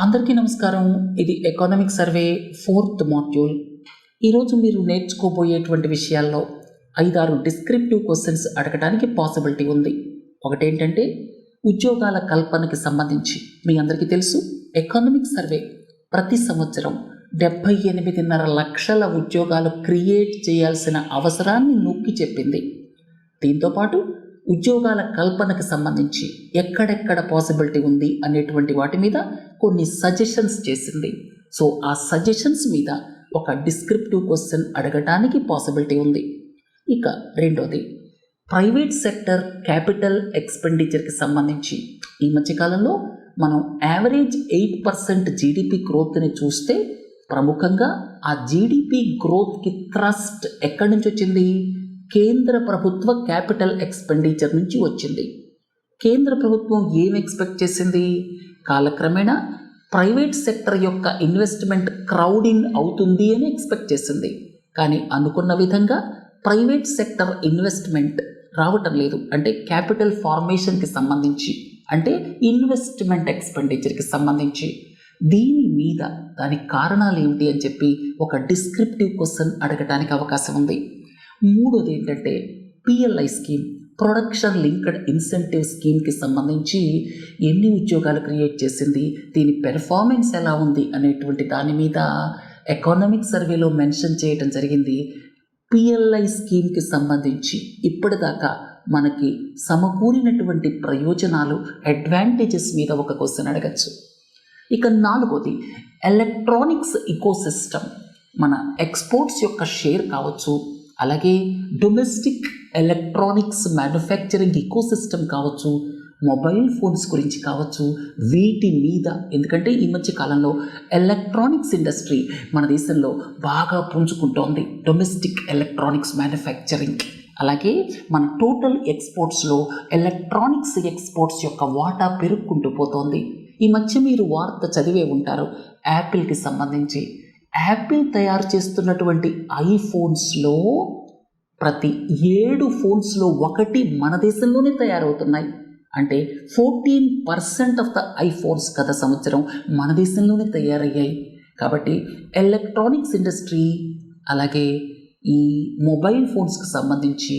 అందరికీ నమస్కారం. ఇది ఎకనామిక్ సర్వే 4th మాడ్యూల్. ఈరోజు మీరు నేర్చుకోబోయేటువంటి విషయాల్లో 5-6 డిస్క్రిప్టివ్ క్వశ్చన్స్ అడగడానికి పాసిబిలిటీ ఉంది. ఒకటేంటంటే ఉద్యోగాల కల్పనకి సంబంధించి మీ అందరికీ తెలుసు, ఎకనామిక్ సర్వే ప్రతి సంవత్సరం 78.5 లక్షల ఉద్యోగాలు క్రియేట్ చేయాల్సిన అవసరాన్ని నొక్కి చెప్పింది. దీంతోపాటు ఉద్యోగాల కల్పనకు సంబంధించి ఎక్కడెక్కడ పాసిబిలిటీ ఉంది అనేటువంటి వాటి మీద కొన్ని సజెషన్స్ చేసింది. సో ఆ సజెషన్స్ మీద ఒక డిస్క్రిప్టివ్ క్వశ్చన్ అడగటానికి పాసిబిలిటీ ఉంది. ఇక రెండోది, ప్రైవేట్ సెక్టర్ క్యాపిటల్ ఎక్స్పెండిచర్కి సంబంధించి ఈ మధ్యకాలంలో మనం యావరేజ్ 8% జీడిపి గ్రోత్ని చూస్తే ప్రముఖంగా ఆ జీడిపి గ్రోత్కి థ్రస్ట్ ఎక్కడి నుంచి వచ్చింది? కేంద్ర ప్రభుత్వ క్యాపిటల్ ఎక్స్పెండిచర్ నుంచి వచ్చింది. కేంద్ర ప్రభుత్వం ఏం ఎక్స్పెక్ట్ చేసింది? కాలక్రమేణా ప్రైవేట్ సెక్టర్ యొక్క ఇన్వెస్ట్మెంట్ క్రౌడింగ్ అవుతుంది అని ఎక్స్పెక్ట్ చేసింది. కానీ అనుకున్న విధంగా ప్రైవేట్ సెక్టర్ ఇన్వెస్ట్మెంట్ రావటం లేదు. అంటే క్యాపిటల్ ఫార్మేషన్కి సంబంధించి, అంటే ఇన్వెస్ట్మెంట్ ఎక్స్పెండిచర్కి సంబంధించి. దీని మీద దానికి కారణాలు ఏమిటి అని చెప్పి ఒక డిస్క్రిప్టివ్ క్వశ్చన్ అడగటానికి అవకాశం ఉంది. మూడోది ఏంటంటే PLI scheme, production linked incentive స్కీమ్కి సంబంధించి ఎన్ని ఉద్యోగాలు క్రియేట్ చేసింది, దీని పెర్ఫార్మెన్స్ ఎలా ఉంది అనేటువంటి దాని మీద ఎకనామిక్ సర్వేలో మెన్షన్ చేయడం జరిగింది. పిఎల్ఐ స్కీమ్కి సంబంధించి ఇప్పటిదాకా మనకి సమకూరినటువంటి ప్రయోజనాలు, అడ్వాంటేజెస్ మీద ఒక క్వశ్చన్ అడగచ్చు. ఇక నాలుగోది, ఎలక్ట్రానిక్స్ ఇకోసిస్టమ్, మన ఎక్స్పోర్ట్స్ యొక్క షేర్ కావచ్చు, అలాగే డొమెస్టిక్ ఎలక్ట్రానిక్స్ మ్యానుఫ్యాక్చరింగ్ ఇకోసిస్టమ్ కావచ్చు, మొబైల్ ఫోన్స్ గురించి కావచ్చు, వీటి మీద. ఎందుకంటే ఈ మధ్య కాలంలో ఎలక్ట్రానిక్స్ ఇండస్ట్రీ మన దేశంలో బాగా పుంజుకుంటోంది, డొమెస్టిక్ ఎలక్ట్రానిక్స్ మ్యానుఫ్యాక్చరింగ్. అలాగే మన టోటల్ ఎక్స్పోర్ట్స్లో ఎలక్ట్రానిక్స్ ఎక్స్పోర్ట్స్ యొక్క వాటా పెరుగుకుంటూ పోతోంది. ఈ మధ్య మీరు వార్త చదివే ఉంటారు, యాపిల్కి సంబంధించి. యాపిల్ తయారు చేస్తున్నటువంటి ఐఫోన్స్లో ప్రతి 7 ఫోన్స్లో 1 మన దేశంలోనే తయారవుతున్నాయి. అంటే 14% ఆఫ్ ద ఐఫోన్స్ గత సంవత్సరం మన దేశంలోనే తయారయ్యాయి. కాబట్టి ఎలక్ట్రానిక్స్ ఇండస్ట్రీ, అలాగే ఈ మొబైల్ ఫోన్స్కి సంబంధించి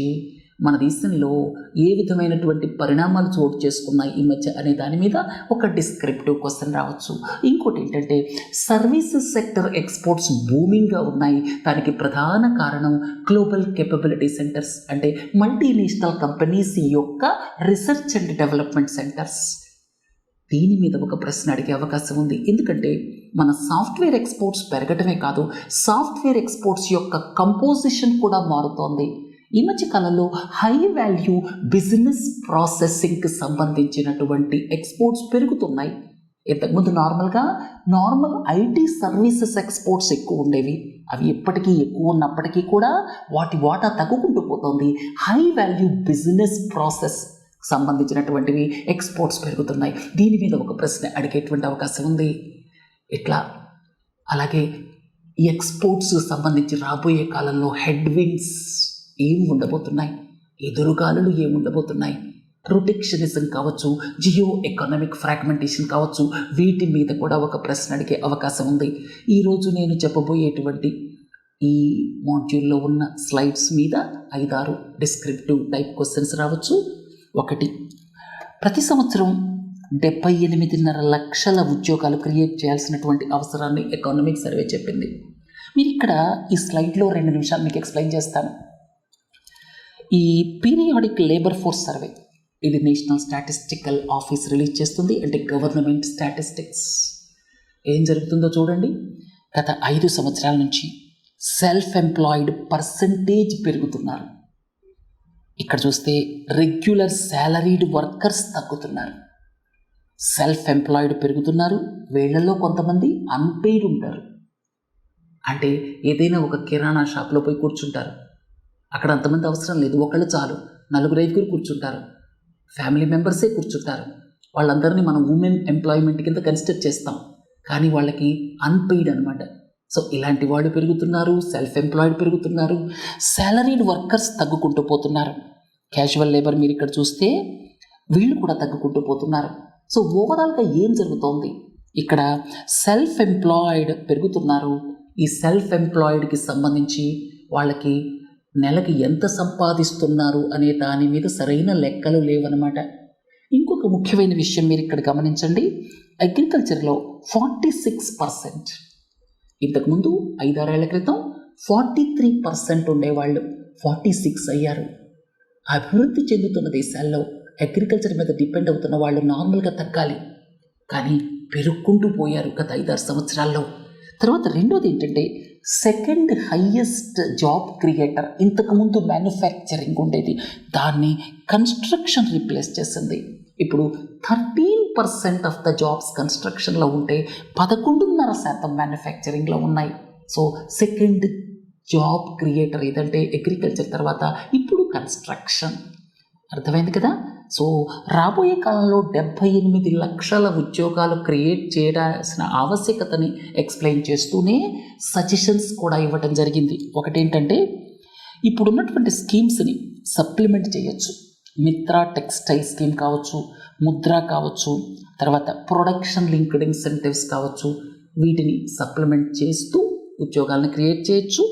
మన దేశంలో ఏ విధమైనటువంటి పరిణామాలు చోటు చేసుకున్నాయి ఈ మధ్య అనే దాని మీద ఒక డిస్క్రిప్టివ్ క్వశ్చన్ రావచ్చు. ఇంకోటి ఏంటంటే సర్వీసెస్ సెక్టర్ ఎక్స్పోర్ట్స్ బూమింగ్గా ఉన్నాయి. దానికి ప్రధాన కారణం గ్లోబల్ కేపబిలిటీ సెంటర్స్, అంటే మల్టీనేషనల్ కంపెనీస్ యొక్క రీసెర్చ్ అండ్ డెవలప్మెంట్ సెంటర్స్. దీని మీద ఒక ప్రశ్న అడిగే అవకాశం ఉంది. ఎందుకంటే మన సాఫ్ట్వేర్ ఎక్స్పోర్ట్స్ పెరగటమే కాదు, సాఫ్ట్వేర్ ఎక్స్పోర్ట్స్ యొక్క కంపోజిషన్ కూడా మారుతోంది. ఈ మధ్య కాలంలో హై వాల్యూ బిజినెస్ ప్రాసెసింగ్కి సంబంధించినటువంటి ఎక్స్పోర్ట్స్ పెరుగుతున్నాయి. ఇంతకుముందు నార్మల్ ఐటీ సర్వీసెస్ ఎక్స్పోర్ట్స్ ఎక్కువ ఉండేవి. అవి ఎప్పటికీ ఎక్కువ ఉన్నప్పటికీ కూడా వాటి వాటా తగ్గుకుంటూ పోతుంది. హై వాల్యూ బిజినెస్ ప్రాసెస్ సంబంధించినటువంటివి ఎక్స్పోర్ట్స్ పెరుగుతున్నాయి. దీని మీద ఒక ప్రశ్న అడిగేటువంటి అవకాశం ఉంది. ఇట్లా అలాగే ఈ ఎక్స్పోర్ట్స్ సంబంధించి రాబోయే కాలంలో హెడ్ విండ్స్ ఏం ఉండబోతున్నాయి, ఎదురుగాలులు ఏముండబోతున్నాయి, ప్రొటెక్షనిజం కావచ్చు, జియో ఎకనామిక్ ఫ్రాగ్మెంటేషన్ కావచ్చు, వీటి మీద కూడా ఒక ప్రశ్న అడిగే అవకాశం ఉంది. ఈరోజు నేను చెప్పబోయేటువంటి ఈ మాడ్యూల్లో ఉన్న స్లైడ్స్ మీద 5-6 డిస్క్రిప్టివ్ టైప్ క్వశ్చన్స్ రావచ్చు. ఒకటి, ప్రతి సంవత్సరం 78.5 లక్షల ఉద్యోగాలు క్రియేట్ చేయాల్సినటువంటి అవసరాన్ని ఎకనామిక్ సర్వే చెప్పింది. మీరు ఇక్కడ ఈ స్లైడ్లో 2 నిమిషాలు మీకు ఎక్స్ప్లెయిన్ చేస్తాను. ఈ పీరియాడిక్ లేబర్ ఫోర్స్ సర్వే, ఇది నేషనల్ స్టాటిస్టికల్ ఆఫీస్ రిలీజ్ చేస్తుంది, అంటే గవర్నమెంట్ స్టాటిస్టిక్స్. ఏం జరుగుతుందో చూడండి. గత 5 సంవత్సరాల నుంచి సెల్ఫ్ ఎంప్లాయిడ్ పర్సంటేజ్ పెరుగుతున్నారు. ఇక్కడ చూస్తే రెగ్యులర్ శాలరీడ్ వర్కర్స్ తగ్గుతున్నారు, సెల్ఫ్ ఎంప్లాయిడ్ పెరుగుతున్నారు. వీళ్లలో కొంతమంది అన్పెయిడ్ ఉంటారు. అంటే ఏదైనా ఒక కిరాణా షాప్లో పోయి కూర్చుంటారు, అక్కడ అంతమంది అవసరం లేదు, ఒకళ్ళు చాలు, 4-5 కూర్చుంటారు, ఫ్యామిలీ మెంబర్సే కూర్చుంటారు. వాళ్ళందరినీ మనం ఉమెన్ ఎంప్లాయ్మెంట్ కింద కన్సిడర్ చేస్తాం, కానీ వాళ్ళకి అన్పెయిడ్ అనమాట. సో ఇలాంటి వాళ్ళు పెరుగుతున్నారు, సెల్ఫ్ ఎంప్లాయిడ్ పెరుగుతున్నారు, శాలరీడ్ వర్కర్స్ తగ్గుకుంటూ పోతున్నారు. క్యాజువల్ లేబర్ మీరు ఇక్కడ చూస్తే వీళ్ళు కూడా తగ్గుకుంటూ పోతున్నారు. సో ఓవరాల్గా ఏం జరుగుతోంది? ఇక్కడ సెల్ఫ్ ఎంప్లాయిడ్ పెరుగుతున్నారు. ఈ సెల్ఫ్ ఎంప్లాయిడ్కి సంబంధించి వాళ్ళకి నెలకి ఎంత సంపాదిస్తున్నారు అనే దాని మీద సరైన లెక్కలు లేవన్నమాట. ఇంకొక ముఖ్యమైన విషయం మీరు ఇక్కడ గమనించండి. అగ్రికల్చర్లో 46%, ఇంతకుముందు 5-6 ఏళ్ల క్రితం 43% ఉండేవాళ్ళు 46 అయ్యారు. అభివృద్ధి చెందుతున్న దేశాల్లో అగ్రికల్చర్ మీద డిపెండ్ అవుతున్న వాళ్ళు నార్మల్గా తగ్గాలి, కానీ పెరుక్కుంటూ పోయారు గత 5-6 సంవత్సరాల్లో. తర్వాత రెండోది ఏంటంటే సెకండ్ హైయెస్ట్ జాబ్ క్రియేటర్. ఇంతకుముందు మ్యానుఫ్యాక్చరింగ్ ఉండేది, దాన్ని కన్స్ట్రక్షన్ రీప్లేస్ చేసింది. ఇప్పుడు 13% ఆఫ్ ద జాబ్స్ కన్స్ట్రక్షన్లో ఉంటే 11.5% మ్యానుఫ్యాక్చరింగ్లో ఉన్నాయి. సో సెకండ్ జాబ్ క్రియేటర్ ఏదంటే అగ్రికల్చర్, తర్వాత ఇప్పుడు కన్స్ట్రక్షన్. అర్థమైంది కదా. సో రాబోయే కాలంలో 78 లక్షల ఉద్యోగాలు క్రియేట్ చేయాల్సిన ఆవశ్యకతని ఎక్స్ప్లెయిన్ చేస్తూనే సజెషన్స్ కూడా ఇవ్వటం జరిగింది. ఒకటేంటంటే ఇప్పుడున్నటువంటి స్కీమ్స్ని సప్లిమెంట్ చేయొచ్చు. మిత్రా టెక్స్టైల్ స్కీమ్ కావచ్చు, ముద్ర కావచ్చు, తర్వాత ప్రొడక్షన్ లింక్డ్ ఇన్సెంటివ్స్ కావచ్చు, వీటిని సప్లిమెంట్ చేస్తూ ఉద్యోగాలను క్రియేట్ చేయొచ్చు.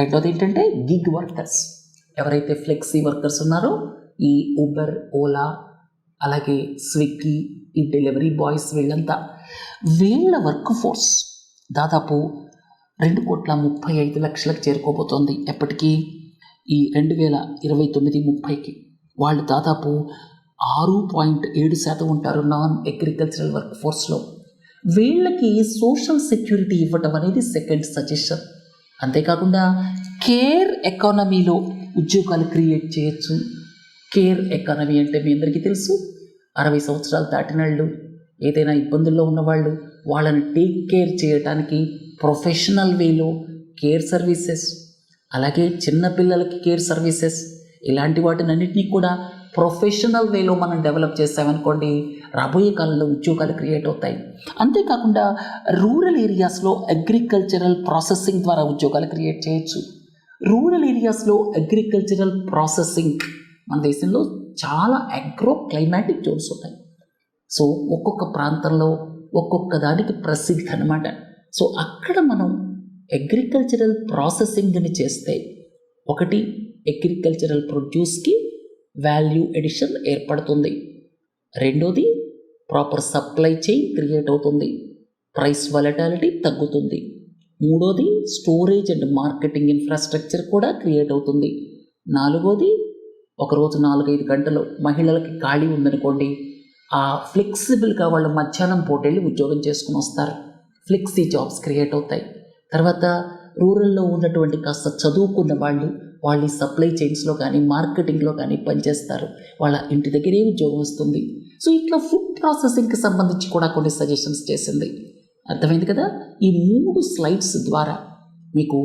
రెండోది ఏంటంటే గిగ్ వర్కర్స్, ఎవరైతే ఫ్లెక్సీ వర్కర్స్ ఉన్నారో ఈ ఊబర్, ఓలా, అలాగే స్విగ్గీ, ఈ డెలివరీ బాయ్స్, వీళ్ళ వర్క్ ఫోర్స్ దాదాపు 2,35,00,000లకు చేరుకోబోతోంది. ఎప్పటికీ ఈ 2029-30కి వాళ్ళు దాదాపు 6.7% ఉంటారు నాన్ అగ్రికల్చరల్ వర్క్ ఫోర్స్లో. వీళ్ళకి సోషల్ సెక్యూరిటీ ఇవ్వటం అనేది సెకండ్ సజెషన్. అంతేకాకుండా కేర్ ఎకానమీలో ఉద్యోగాలు క్రియేట్ చేయొచ్చు. కేర్ ఎకానమీ అంటే మీ అందరికీ తెలుసు, 60 సంవత్సరాలు దాటిన వాళ్ళు, ఏదైనా ఇబ్బందుల్లో ఉన్నవాళ్ళు, వాళ్ళని టేక్ కేర్ చేయడానికి ప్రొఫెషనల్ వేలో కేర్ సర్వీసెస్, అలాగే చిన్నపిల్లలకి కేర్ సర్వీసెస్, ఇలాంటి వాటినన్నింటినీ కూడా ప్రొఫెషనల్ వేలో మనం డెవలప్ చేసామనుకోండి, రాబోయే కాలంలో ఉద్యోగాలు క్రియేట్ అవుతాయి. అంతేకాకుండా రూరల్ ఏరియాస్లో అగ్రికల్చరల్ ప్రాసెసింగ్ ద్వారా ఉద్యోగాలు క్రియేట్ చేయొచ్చు. రూరల్ ఏరియాస్లో అగ్రికల్చరల్ ప్రాసెసింగ్, మన దేశంలో చాలా అగ్రో క్లైమాటిక్ జోన్స్ ఉంటాయి. సో ఒక్కొక్క ప్రాంతంలో ఒక్కొక్క దానికి ప్రసిద్ధి అన్నమాట. సో అక్కడ మనం అగ్రికల్చరల్ ప్రాసెసింగ్ని చేస్తే ఒకటి అగ్రికల్చరల్ ప్రొడ్యూస్కి వాల్యూ ఎడిషన్ ఏర్పడుతుంది. రెండోది ప్రాపర్ సప్లై చైన్ క్రియేట్ అవుతుంది, ప్రైస్ వాలటాలిటీ తగ్గుతుంది. మూడోది స్టోరేజ్ అండ్ మార్కెటింగ్ ఇన్ఫ్రాస్ట్రక్చర్ కూడా క్రియేట్ అవుతుంది. నాలుగోది ఒకరోజు 4-5 గంటలు మహిళలకి ఖాళీ ఉందనుకోండి, ఆ ఫ్లెక్సిబుల్గా వాళ్ళు మధ్యాహ్నం పూటెళ్ళి ఉద్యోగం చేసుకుని వస్తారు, ఫ్లెక్సీ జాబ్స్ క్రియేట్ అవుతాయి. తర్వాత రూరల్లో ఉన్నటువంటి కాస్త చదువుకున్న వాళ్ళు సప్లై చైన్స్లో కానీ మార్కెటింగ్లో కానీ పనిచేస్తారు, వాళ్ళ ఇంటి దగ్గరే ఉద్యోగం వస్తుంది. సో ఇట్లా ఫుడ్ ప్రాసెసింగ్కి సంబంధించి కూడా కొన్ని సజెషన్స్ చేసింది. అర్థమైంది కదా. ఈ 3 స్లైడ్స్ ద్వారా మీకు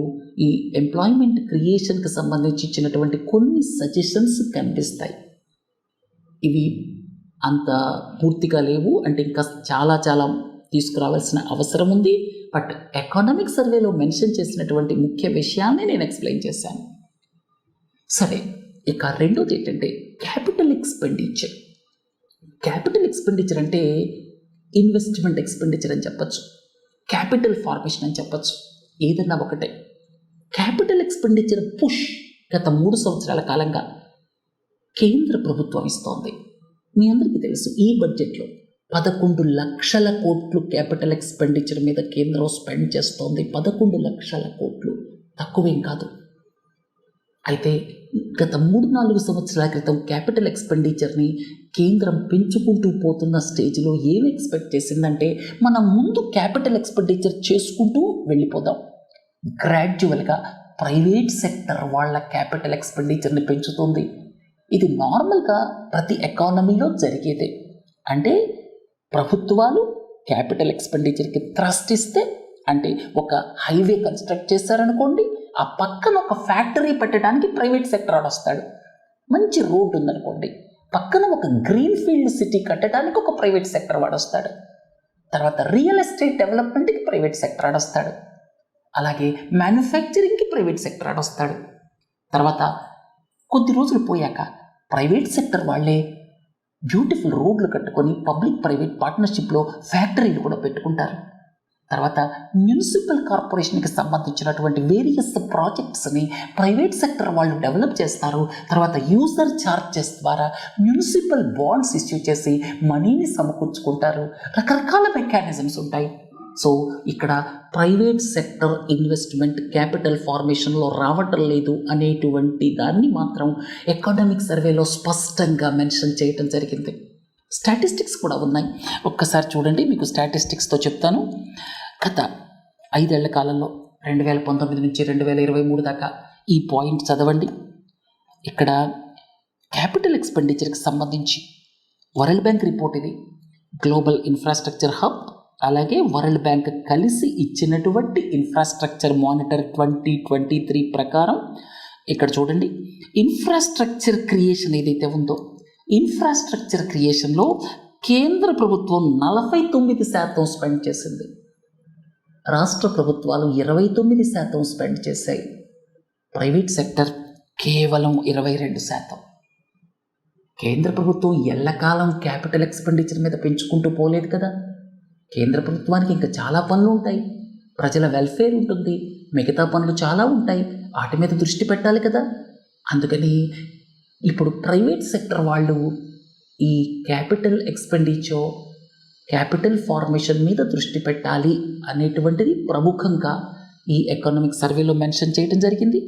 ఈ ఎంప్లాయ్మెంట్ క్రియేషన్కి సంబంధించి ఇచ్చినటువంటి కొన్ని సజెషన్స్ కనిపిస్తాయి. ఇవి అంత పూర్తిగా లేవు, అంటే ఇంకా చాలా చాలా తీసుకురావాల్సిన అవసరం ఉంది. బట్ ఎకనామిక్ సర్వేలో మెన్షన్ చేసినటువంటి ముఖ్య విషయాన్ని నేను ఎక్స్ప్లెయిన్ చేశాను. సరే, ఇక రెండోది ఏంటంటే క్యాపిటల్ ఎక్స్పెండిచర్. క్యాపిటల్ ఎక్స్పెండిచర్ అంటే ఇన్వెస్ట్మెంట్ ఎక్స్పెండిచర్ అని చెప్పచ్చు, క్యాపిటల్ ఫార్మేషన్ అని చెప్పచ్చు, ఏదన్నా ఒకటే. క్యాపిటల్ ఎక్స్పెండిచర్ పుష్ గత 3 సంవత్సరాల కాలంగా కేంద్ర ప్రభుత్వం ఇస్తోంది. మీ అందరికీ తెలుసు, ఈ బడ్జెట్లో 11 లక్షల కోట్లు క్యాపిటల్ ఎక్స్పెండిచర్ మీద కేంద్రం స్పెండ్ చేస్తోంది. 11 లక్షల కోట్లు తక్కువేం కాదు. అయితే గత 3-4 సంవత్సరాల క్రితం క్యాపిటల్ ఎక్స్పెండిచర్ని కేంద్రం పెంచుకుంటూ పోతున్న స్టేజ్లో ఏం ఎక్స్పెక్ట్ చేసిందంటే, మనం ముందు క్యాపిటల్ ఎక్స్పెండిచర్ చేసుకుంటూ వెళ్ళిపోదాం, గ్రాడ్యువల్గా ప్రైవేట్ సెక్టర్ వాళ్ళ క్యాపిటల్ ఎక్స్పెండిచర్ని పెంచుతుంది. ఇది నార్మల్గా ప్రతి ఎకానమీలో జరిగేదే. అంటే ప్రభుత్వాలు క్యాపిటల్ ఎక్స్పెండిచర్కి థ్రస్ట్ ఇస్తే, అంటే ఒక హైవే కన్స్ట్రక్ట్ చేశారనుకోండి, ఆ పక్కన ఒక ఫ్యాక్టరీ పెట్టడానికి ప్రైవేట్ సెక్టర్ వాడు వస్తాడు. మంచి రోడ్ ఉందనుకోండి, పక్కన ఒక గ్రీన్ ఫీల్డ్ సిటీ కట్టడానికి ఒక ప్రైవేట్ సెక్టర్ వాడు వస్తాడు. తర్వాత రియల్ ఎస్టేట్ డెవలప్మెంట్కి ప్రైవేట్ సెక్టర్ వాడు వస్తాడు. అలాగే మ్యానుఫ్యాక్చరింగ్కి ప్రైవేట్ సెక్టర్ వాడు వస్తాడు. తర్వాత కొద్ది రోజులు పోయాక ప్రైవేట్ సెక్టర్ వాళ్ళే బ్యూటిఫుల్ రోడ్లు కట్టుకొని పబ్లిక్ ప్రైవేట్ పార్ట్నర్షిప్లో ఫ్యాక్టరీలు కూడా పెట్టుకుంటారు. తర్వాత మున్సిపల్ కార్పొరేషన్కి సంబంధించినటువంటి వేరియస్ ప్రాజెక్ట్స్ని ప్రైవేట్ సెక్టర్ వాళ్ళు డెవలప్ చేస్తారు. తర్వాత యూజర్ ఛార్జెస్ ద్వారా మున్సిపల్ బాండ్స్ ఇష్యూ చేసి మనీని సమకూర్చుకుంటారు. రకరకాల మెకానిజమ్స్ ఉంటాయి. సో ఇక్కడ ప్రైవేట్ సెక్టర్ ఇన్వెస్ట్మెంట్ క్యాపిటల్ ఫార్మేషన్లో రావటం లేదు అనేటువంటి దాన్ని మాత్రం ఎకనామిక్ సర్వేలో స్పష్టంగా మెన్షన్ చేయటం జరిగింది. స్టాటిస్టిక్స్ కూడా ఉన్నాయి. ఒక్కసారి చూడండి, మీకు స్టాటిస్టిక్స్తో చెప్తాను. గత 5 ఏళ్ల కాలంలో 2019 నుంచి 2023 దాకా ఈ పాయింట్ చదవండి. ఇక్కడ క్యాపిటల్ ఎక్స్పెండిచర్కి సంబంధించి వరల్డ్ బ్యాంక్ రిపోర్ట్ ఇది, గ్లోబల్ ఇన్ఫ్రాస్ట్రక్చర్ హబ్ అలాగే వరల్డ్ బ్యాంక్ కలిసి ఇచ్చినటువంటి ఇన్ఫ్రాస్ట్రక్చర్ మానిటర్ 2023 ప్రకారం ఇక్కడ చూడండి, ఇన్ఫ్రాస్ట్రక్చర్ క్రియేషన్ ఏదైతే ఉందో ఇన్ఫ్రాస్ట్రక్చర్ క్రియేషన్లో కేంద్ర ప్రభుత్వం 49% స్పెండ్ చేసింది. రాష్ట్ర ప్రభుత్వాలు 29% స్పెండ్ చేశాయి. ప్రైవేట్ సెక్టర్ కేవలం 22%. కేంద్ర ప్రభుత్వం ఎల్లకాలం క్యాపిటల్ ఎక్స్పెండిచర్ మీద పెంచుకుంటూ పోలేదు కదా. కేంద్ర ప్రభుత్వానికి ఇంకా చాలా పనులు ఉంటాయి. ప్రజల వెల్ఫేర్ ఉంటుంది, మిగతా పనులు చాలా ఉంటాయి. వాటి మీద దృష్టి పెట్టాలి కదా. అందుకని ఇప్పుడు ప్రైవేట్ సెక్టర్ వాళ్ళు ఈ క్యాపిటల్ ఎక్స్పెండిచర్ క్యాపిటల్ ఫార్మేషన్ మీద దృష్టి పెట్టాలి అనేటువంటిది ప్రముఖంగా ఈ ఎకనామిక్ సర్వేలో మెన్షన్ చేయడం జరిగింది.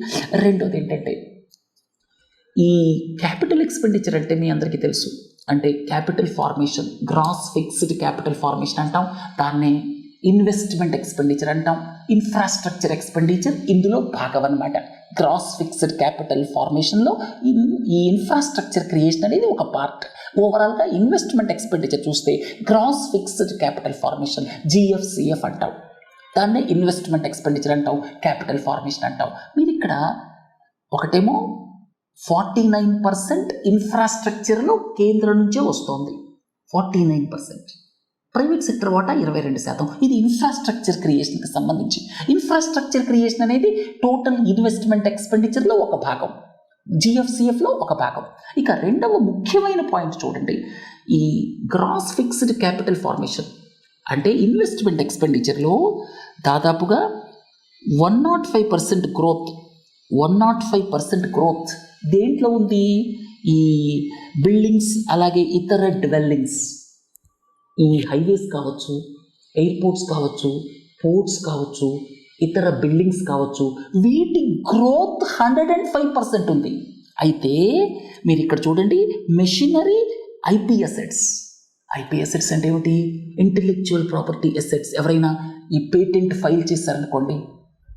రెండోది ఏంటంటే, ఈ క్యాపిటల్ ఎక్స్పెండిచర్ అంటే మీ అందరికీ తెలుసు, అంటే capital formation, gross fixed capital formation అంటాం, దాన్నే ఇన్వెస్ట్మెంట్ ఎక్స్పెండిచర్ అంటాం. ఇన్ఫ్రాస్ట్రక్చర్ ఎక్స్పెండిచర్ ఇందులో భాగం అన్నమాట. గ్రాస్ ఫిక్స్డ్ క్యాపిటల్ ఫార్మేషన్లో ఈ ఇన్ఫ్రాస్ట్రక్చర్ క్రియేషన్ అనేది ఒక పార్ట్. ఓవరాల్గా ఇన్వెస్ట్మెంట్ ఎక్స్పెండిచర్ చూస్తే gross fixed capital formation GFCF అంటాం, దాన్నే ఇన్వెస్ట్మెంట్ ఎక్స్పెండిచర్ అంటాం, క్యాపిటల్ ఫార్మేషన్ అంటాం. మీరు ఇక్కడ ఒకటేమో 49% ఇన్ఫ్రాస్ట్రక్చర్లో కేంద్రం నుంచే వస్తుంది, 49%. ప్రైవేట్ సెక్టర్ వాటా 22%. ఇది ఇన్ఫ్రాస్ట్రక్చర్ క్రియేషన్కి సంబంధించి. ఇన్ఫ్రాస్ట్రక్చర్ క్రియేషన్ అనేది టోటల్ ఇన్వెస్ట్మెంట్ ఎక్స్పెండిచర్లో ఒక భాగం, GFCFలో ఒక భాగం. ఇక రెండవ ముఖ్యమైన పాయింట్ చూడండి, ఈ గ్రాస్ ఫిక్స్డ్ క్యాపిటల్ ఫార్మేషన్ అంటే ఇన్వెస్ట్మెంట్ ఎక్స్పెండిచర్లో దాదాపుగా 105% గ్రోత్. 105% గ్రోత్ దేంట్లో ఉంది? ఈ బిల్డింగ్స్ అలాగే ఇతర డెవెల్లింగ్స్, ఈ హైవేస్ కావచ్చు, ఎయిర్పోర్ట్స్ కావచ్చు, పోర్ట్స్ కావచ్చు, ఇతర బిల్డింగ్స్ కావచ్చు, వీటి గ్రోత్ 105% ఉంది. అయితే మీరు ఇక్కడ చూడండి, machinery, IP assets. IP assets అంటే ఏమిటి? Intellectual property assets. ఎవరైనా ఈ పేటెంట్ ఫైల్ చేశారనుకోండి,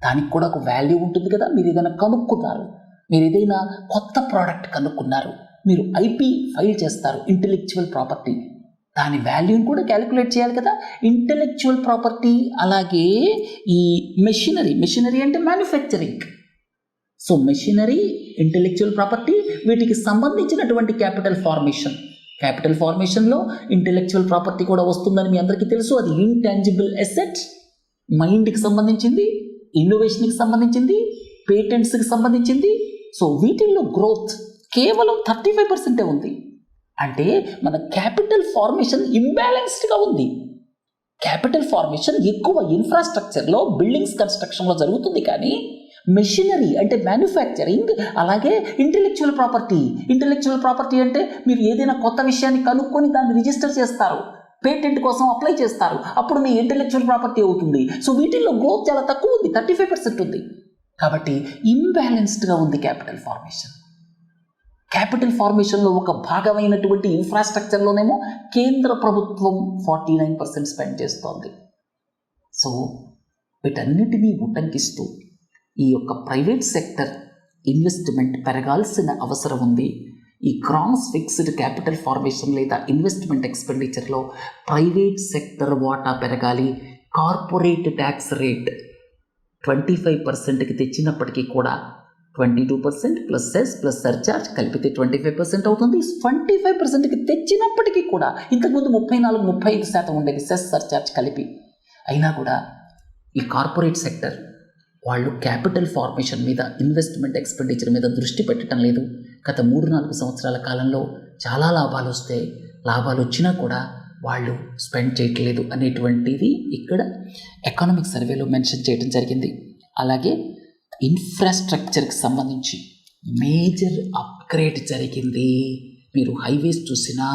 దానికి కూడా ఒక వాల్యూ ఉంటుంది కదా. మీరు ఏదైనా కనుక్కున్నారు, మీరు ఏదైనా కొత్త ప్రోడక్ట్ కనుక్కున్నారు, మీరు IP ఫైల్ చేస్తారు, ఇంటెలెక్చువల్ ప్రాపర్టీ, దాని వాల్యూని కూడా క్యాలిక్యులేట్ చేయాలి కదా. ఇంటెలెక్చువల్ ప్రాపర్టీ అలాగే ఈ మెషినరీ అంటే manufacturing. So machinery, intellectual property, వీటికి సంబంధించినటువంటి క్యాపిటల్ ఫార్మేషన్లో ఇంటెలెక్చువల్ ప్రాపర్టీ కూడా వస్తుందని మీ అందరికీ తెలుసు. అది ఇంటాంజిబుల్ అసెట్, మైండ్కి సంబంధించింది, ఇన్నోవేషన్కి సంబంధించింది, పేటెంట్స్కి సంబంధించింది. సో వీటిల్లో గ్రోత్ కేవలం 35% ఉంది. అంటే మన క్యాపిటల్ ఫార్మేషన్ ఇంబ్యాలెన్స్డ్గా ఉంది. క్యాపిటల్ ఫార్మేషన్ ఎక్కువ ఇన్ఫ్రాస్ట్రక్చర్లో, బిల్డింగ్స్ కన్స్ట్రక్షన్లో జరుగుతుంది, కానీ మెషినరీ అంటే మ్యానుఫ్యాక్చరింగ్ అలాగే ఇంటెలెక్చువల్ ప్రాపర్టీ అంటే మీరు ఏదైనా కొత్త విషయాన్ని కనుక్కొని దాన్ని రిజిస్టర్ చేస్తారు, పేటెంట్ కోసం అప్లై చేస్తారు, అప్పుడు మీ ఇంటెలెక్చువల్ ప్రాపర్టీ అవుతుంది. సో వీటిల్లో గ్రోత్ చాలా తక్కువ ఉంది, 35% ఉంది. కాబట్టి ఇంబ్యాలెన్స్డ్గా ఉంది క్యాపిటల్ ఫార్మేషన్లో ఒక భాగమైనటువంటి ఇన్ఫ్రాస్ట్రక్చర్లోనేమో కేంద్ర ప్రభుత్వం 49% స్పెండ్ చేస్తోంది. సో వీటన్నిటినీ ఉటంకిస్తూ ఈ యొక్క ప్రైవేట్ సెక్టర్ ఇన్వెస్ట్మెంట్ పెరగాల్సిన అవసరం ఉంది. ఈ గ్రాస్ ఫిక్స్డ్ క్యాపిటల్ ఫార్మేషన్ లేదా ఇన్వెస్ట్మెంట్ ఎక్స్పెండిచర్లో ప్రైవేట్ సెక్టర్ వాటా పెరగాలి. కార్పొరేట్ ట్యాక్స్ రేట్ 25%కి తెచ్చినప్పటికీ కూడా 22% ప్లస్ సెస్ ప్లస్ సర్చార్జ్ కలిపితే 25% అవుతుంది. 25%కి తెచ్చినప్పటికీ కూడా ఇంతకుముందు 34-35% ఉండేది సెస్ సర్చార్జ్ కలిపి. అయినా కూడా ఈ కార్పొరేట్ సెక్టర్ వాళ్ళు క్యాపిటల్ ఫార్మేషన్ మీద, ఇన్వెస్ట్మెంట్ ఎక్స్పెండిచర్ మీద దృష్టి పెట్టడం లేదు. గత 3-4 సంవత్సరాల కాలంలో చాలా లాభాలు వస్తాయి, లాభాలు వచ్చినా కూడా వాళ్ళు స్పెండ్ చేయట్లేదు అనేటువంటిది ఇక్కడ ఎకనామిక్ సర్వేలో మెన్షన్ చేయడం జరిగింది. అలాగే ఇన్ఫ్రాస్ట్రక్చర్కి సంబంధించి మేజర్ అప్గ్రేడ్ జరిగింది. మీరు హైవేస్ చూసినా,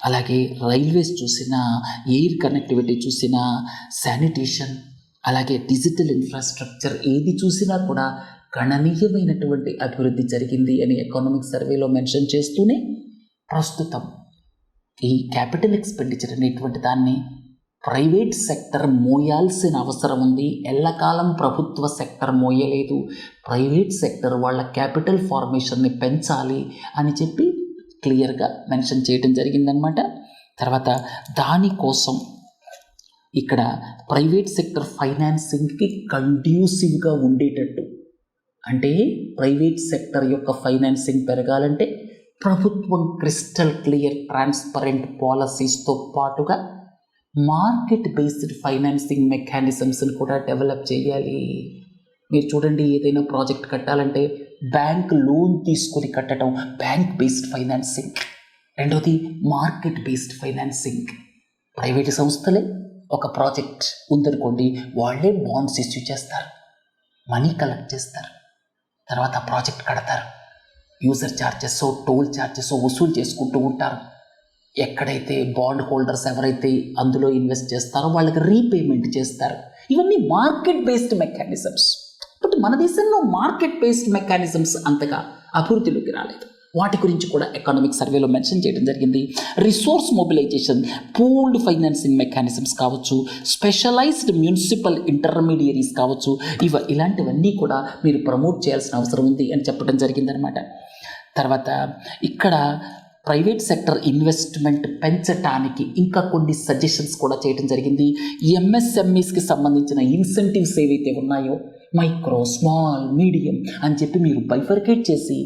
అలాగే రైల్వేస్ చూసినా, ఎయిర్ కనెక్టివిటీ చూసినా, శానిటేషన్, అలాగే డిజిటల్ ఇన్ఫ్రాస్ట్రక్చర్ ఏది చూసినా కూడా గణనీయమైనటువంటి అభివృద్ధి జరిగింది అని ఎకనామిక్ సర్వేలో మెన్షన్ చేస్తూనే ప్రస్తుతం ఈ క్యాపిటల్ ఎక్స్పెండిచర్ అనేటువంటి దాన్ని ప్రైవేట్ సెక్టర్ మోయాల్సిన అవసరం ఉంది. ఎల్లకాలం ప్రభుత్వ సెక్టర్ మోయలేదు, ప్రైవేట్ సెక్టర్ వాళ్ళ క్యాపిటల్ ఫార్మేషన్ని పెంచాలి అని చెప్పి క్లియర్గా మెన్షన్ చేయడం జరిగిందనమాట. తర్వాత దానికోసం ఇక్కడ ప్రైవేట్ సెక్టర్ ఫైనాన్సింగ్కి కండ్యూసివ్గా ఉండేటట్టు, అంటే ప్రైవేట్ సెక్టర్ యొక్క ఫైనాన్సింగ్ పెరగాలంటే ప్రభుత్వం క్రిస్టల్ క్లియర్ ట్రాన్స్పరెంట్ పాలసీస్తో పాటుగా మార్కెట్ బేస్డ్ ఫైనాన్సింగ్ మెకానిజమ్స్ని కూడా డెవలప్ చేయాలి. మీరు చూడండి, ఏదైనా ప్రాజెక్ట్ కట్టాలంటే బ్యాంక్ లోన్ తీసుకొని కట్టడం బ్యాంక్ బేస్డ్ ఫైనాన్సింగ్. రెండోది మార్కెట్ బేస్డ్ ఫైనాన్సింగ్. ప్రైవేట్ సంస్థలే ఒక ప్రాజెక్ట్ ఉందనుకోండి, వాళ్ళే బాండ్స్ ఇష్యూ చేస్తారు, మనీ కలెక్ట్ చేస్తారు, తర్వాత ప్రాజెక్ట్ కడతారు, యూజర్ ఛార్జెస్, టోల్ ఛార్జెస్ వసూలు చేసుకుంటూ ఉంటారు. ఎక్కడైతే బాండ్ హోల్డర్స్ ఎవరైతే అందులో ఇన్వెస్ట్ చేస్తారో వాళ్ళకి రీపేమెంట్ చేస్తారు. ఇవన్నీ మార్కెట్ బేస్డ్ మెకానిజమ్స్. బట్ మన దేశంలో మార్కెట్ బేస్డ్ మెకానిజమ్స్ అంతగా అభివృద్ధిలోకి రాలేదు. వాటి గురించి కూడా ఎకనామిక్ సర్వేలో మెన్షన్ చేయడం జరిగింది. Resource mobilisation, pooled financing mechanisms కావచ్చు, స్పెషలైజ్డ్ మున్సిపల్ ఇంటర్మీడియరీస్ కావచ్చు, ఇలాంటివన్నీ కూడా మీరు ప్రమోట్ చేయాల్సిన అవసరం ఉంది అని చెప్పడం జరిగిందనమాట. తర్వాత ఇక్కడ ప్రైవేట్ సెక్టర్ ఇన్వెస్ట్మెంట్ పెంచటానికి ఇంకా కొన్ని సజెషన్స్ కూడా చేయడం జరిగింది. ఎంఎస్ఎంఈస్కి సంబంధించిన ఇన్సెంటివ్స్ ఏవైతే ఉన్నాయో మైక్రో, స్మాల్, మీడియం అని చెప్పి మీరు బైఫర్కేట్ చేసి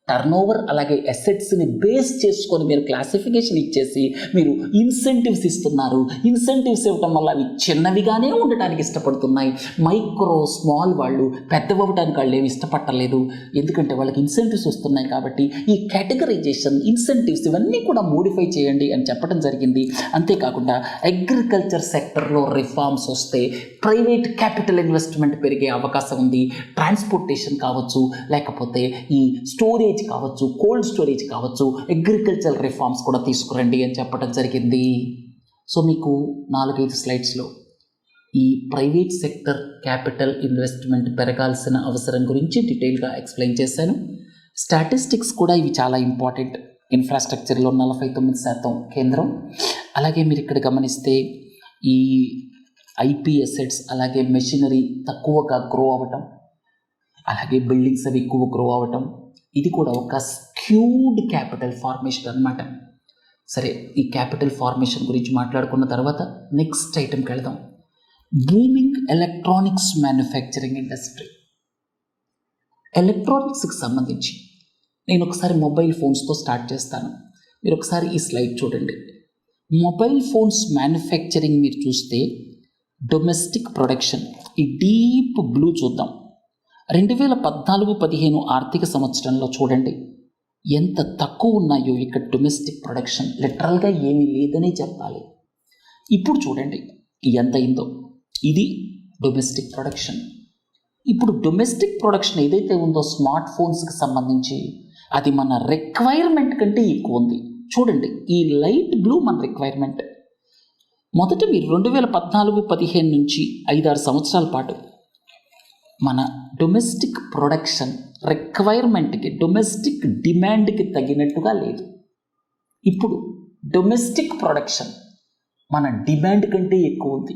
టర్నోవర్ అలాగే అసెట్స్ని బేస్ చేసుకొని మీరు క్లాసిఫికేషన్ ఇచ్చేసి మీరు ఇన్సెంటివ్స్ ఇస్తున్నారు. ఇన్సెంటివ్స్ ఇవ్వటం వల్ల అవి చిన్నవిగానే ఉండటానికి ఇష్టపడుతున్నాయి. మైక్రో, స్మాల్ వాళ్ళు పెద్దవటానికి వాళ్ళు ఏమి ఇష్టపడలేదు, ఎందుకంటే వాళ్ళకి ఇన్సెంటివ్స్ వస్తున్నాయి. కాబట్టి ఈ కేటగరైజేషన్, ఇన్సెంటివ్స్ ఇవన్నీ కూడా మోడిఫై చేయండి అని చెప్పడం జరిగింది. అంతేకాకుండా అగ్రికల్చర్ సెక్టర్లో రిఫార్మ్స్ వస్తే ప్రైవేట్ క్యాపిటల్ ఇన్వెస్ట్మెంట్ పెరిగే అవకాశం ఉంది. ట్రాన్స్పోర్టేషన్ కావచ్చు, లేకపోతే ఈ స్టోరేజ్ కావచ్చు, కోల్డ్ స్టోరేజ్ కావచ్చు, అగ్రికల్చర్ రిఫార్మ్స్ కూడా తీసుకురండి అని చెప్పడం జరిగింది. సో మీకు 4-5 స్లైడ్స్లో ఈ ప్రైవేట్ సెక్టర్ క్యాపిటల్ ఇన్వెస్ట్మెంట్ పెరగాల్సిన అవసరం గురించి డీటెయిల్గా ఎక్స్ప్లెయిన్ చేశాను. స్టాటిస్టిక్స్ కూడా ఇవి చాలా ఇంపార్టెంట్. ఇన్ఫ్రాస్ట్రక్చర్లో 49% కేంద్రం. అలాగే మీరు ఇక్కడ గమనిస్తే ఈ ఐపీ అసెట్స్ అలాగే మెషినరీ తక్కువగా గ్రో అవ్వటం, అలాగే బిల్డింగ్స్ అవి ఎక్కువ గ్రో అవ్వటం, ఇది కూడా ఒక స్క్యూడ్ క్యాపిటల్ ఫార్మేషన్ అన్నమాట. సరే, ఈ క్యాపిటల్ ఫార్మేషన్ గురించి మాట్లాడుకున్న తర్వాత నెక్స్ట్ ఐటెంకి వెళదాం. Booming electronics manufacturing industry. ఎలక్ట్రానిక్స్కి సంబంధించి నేను ఒకసారి మొబైల్ ఫోన్స్తో స్టార్ట్ చేస్తాను. మీరు ఒకసారి ఈ స్లైడ్ చూడండి. మొబైల్ ఫోన్స్ మ్యానుఫ్యాక్చరింగ్ మీరు చూస్తే డొమెస్టిక్ ప్రొడక్షన్, ఈ డీప్ బ్లూ చూద్దాం. 2014-15 ఆర్థిక సంవత్సరంలో చూడండి ఎంత తక్కువ ఉన్నాయో ఇక్కడ డొమెస్టిక్ ప్రొడక్షన్. లిటరల్గా ఏమీ లేదని చెప్పాలి. ఇప్పుడు చూడండి ఎంత అయిందో. ఇది డొమెస్టిక్ ప్రొడక్షన్. ఇప్పుడు డొమెస్టిక్ ప్రొడక్షన్ ఏదైతే ఉందో స్మార్ట్ ఫోన్స్కి సంబంధించి అది మన రిక్వైర్మెంట్ కంటే ఎక్కువ ఉంది. చూడండి, ఈ లైట్ బ్లూ మన రిక్వైర్మెంట్. మొదట మీరు 2014-15 నుంచి 5-6 సంవత్సరాల పాటు మన డొమెస్టిక్ ప్రొడక్షన్ రిక్వైర్మెంట్కి, డొమెస్టిక్ డిమాండ్కి తగినట్టుగా లేదు. ఇప్పుడు డొమెస్టిక్ ప్రొడక్షన్ మన డిమాండ్ కంటే ఎక్కువ ఉంది.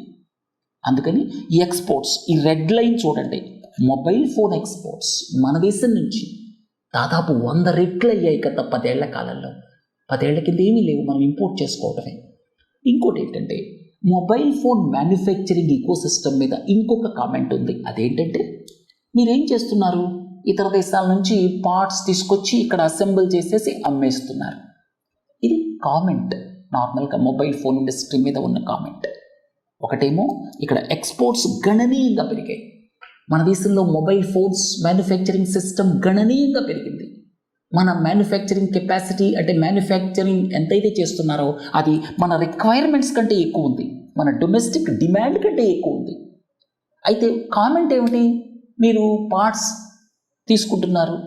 అందుకని ఈ ఎక్స్పోర్ట్స్, ఈ రెడ్ లైన్ చూడండి, మొబైల్ ఫోన్ ఎక్స్పోర్ట్స్ మన దేశం నుంచి దాదాపు 100 రెట్లు అయ్యాయి గత 10 ఏళ్ల కాలంలో. 10 ఏళ్ల కింద ఏమీ లేవు, మనం ఇంపోర్ట్ చేసుకోవడమే. ఇంకోటి ఏంటంటే మొబైల్ ఫోన్ మ్యానుఫ్యాక్చరింగ్ ఈకోసిస్టమ్ మీద ఇంకొక కామెంట్ ఉంది. అదేంటంటే మీరేం చేస్తున్నారు, ఇతర దేశాల నుంచి పార్ట్స్ తీసుకొచ్చి ఇక్కడ అసెంబుల్ చేసేసి అమ్మేస్తున్నారు. ఇది కామెంట్, నార్మల్గా మొబైల్ ఫోన్ ఇండస్ట్రీ మీద ఉన్న కామెంట్. ఒకటేమో ఇక్కడ ఎక్స్పోర్ట్స్ గణనీయంగా పెరిగాయి, మన దేశంలో మొబైల్ ఫోన్స్ మ్యానుఫ్యాక్చరింగ్ సిస్టమ్ గణనీయంగా పెరిగింది. మన మ్యానుఫ్యాక్చరింగ్ కెపాసిటీ అంటే మ్యానుఫ్యాక్చరింగ్ ఎంతైతే చేస్తున్నారో అది మన రిక్వైర్మెంట్స్ కంటే ఎక్కువ ఉంది, మన డొమెస్టిక్ డిమాండ్ కంటే ఎక్కువ ఉంది. అయితే కామెంట్ ఏమిటి, మీరు పార్ట్స్ తీసుకుంటున్నారు,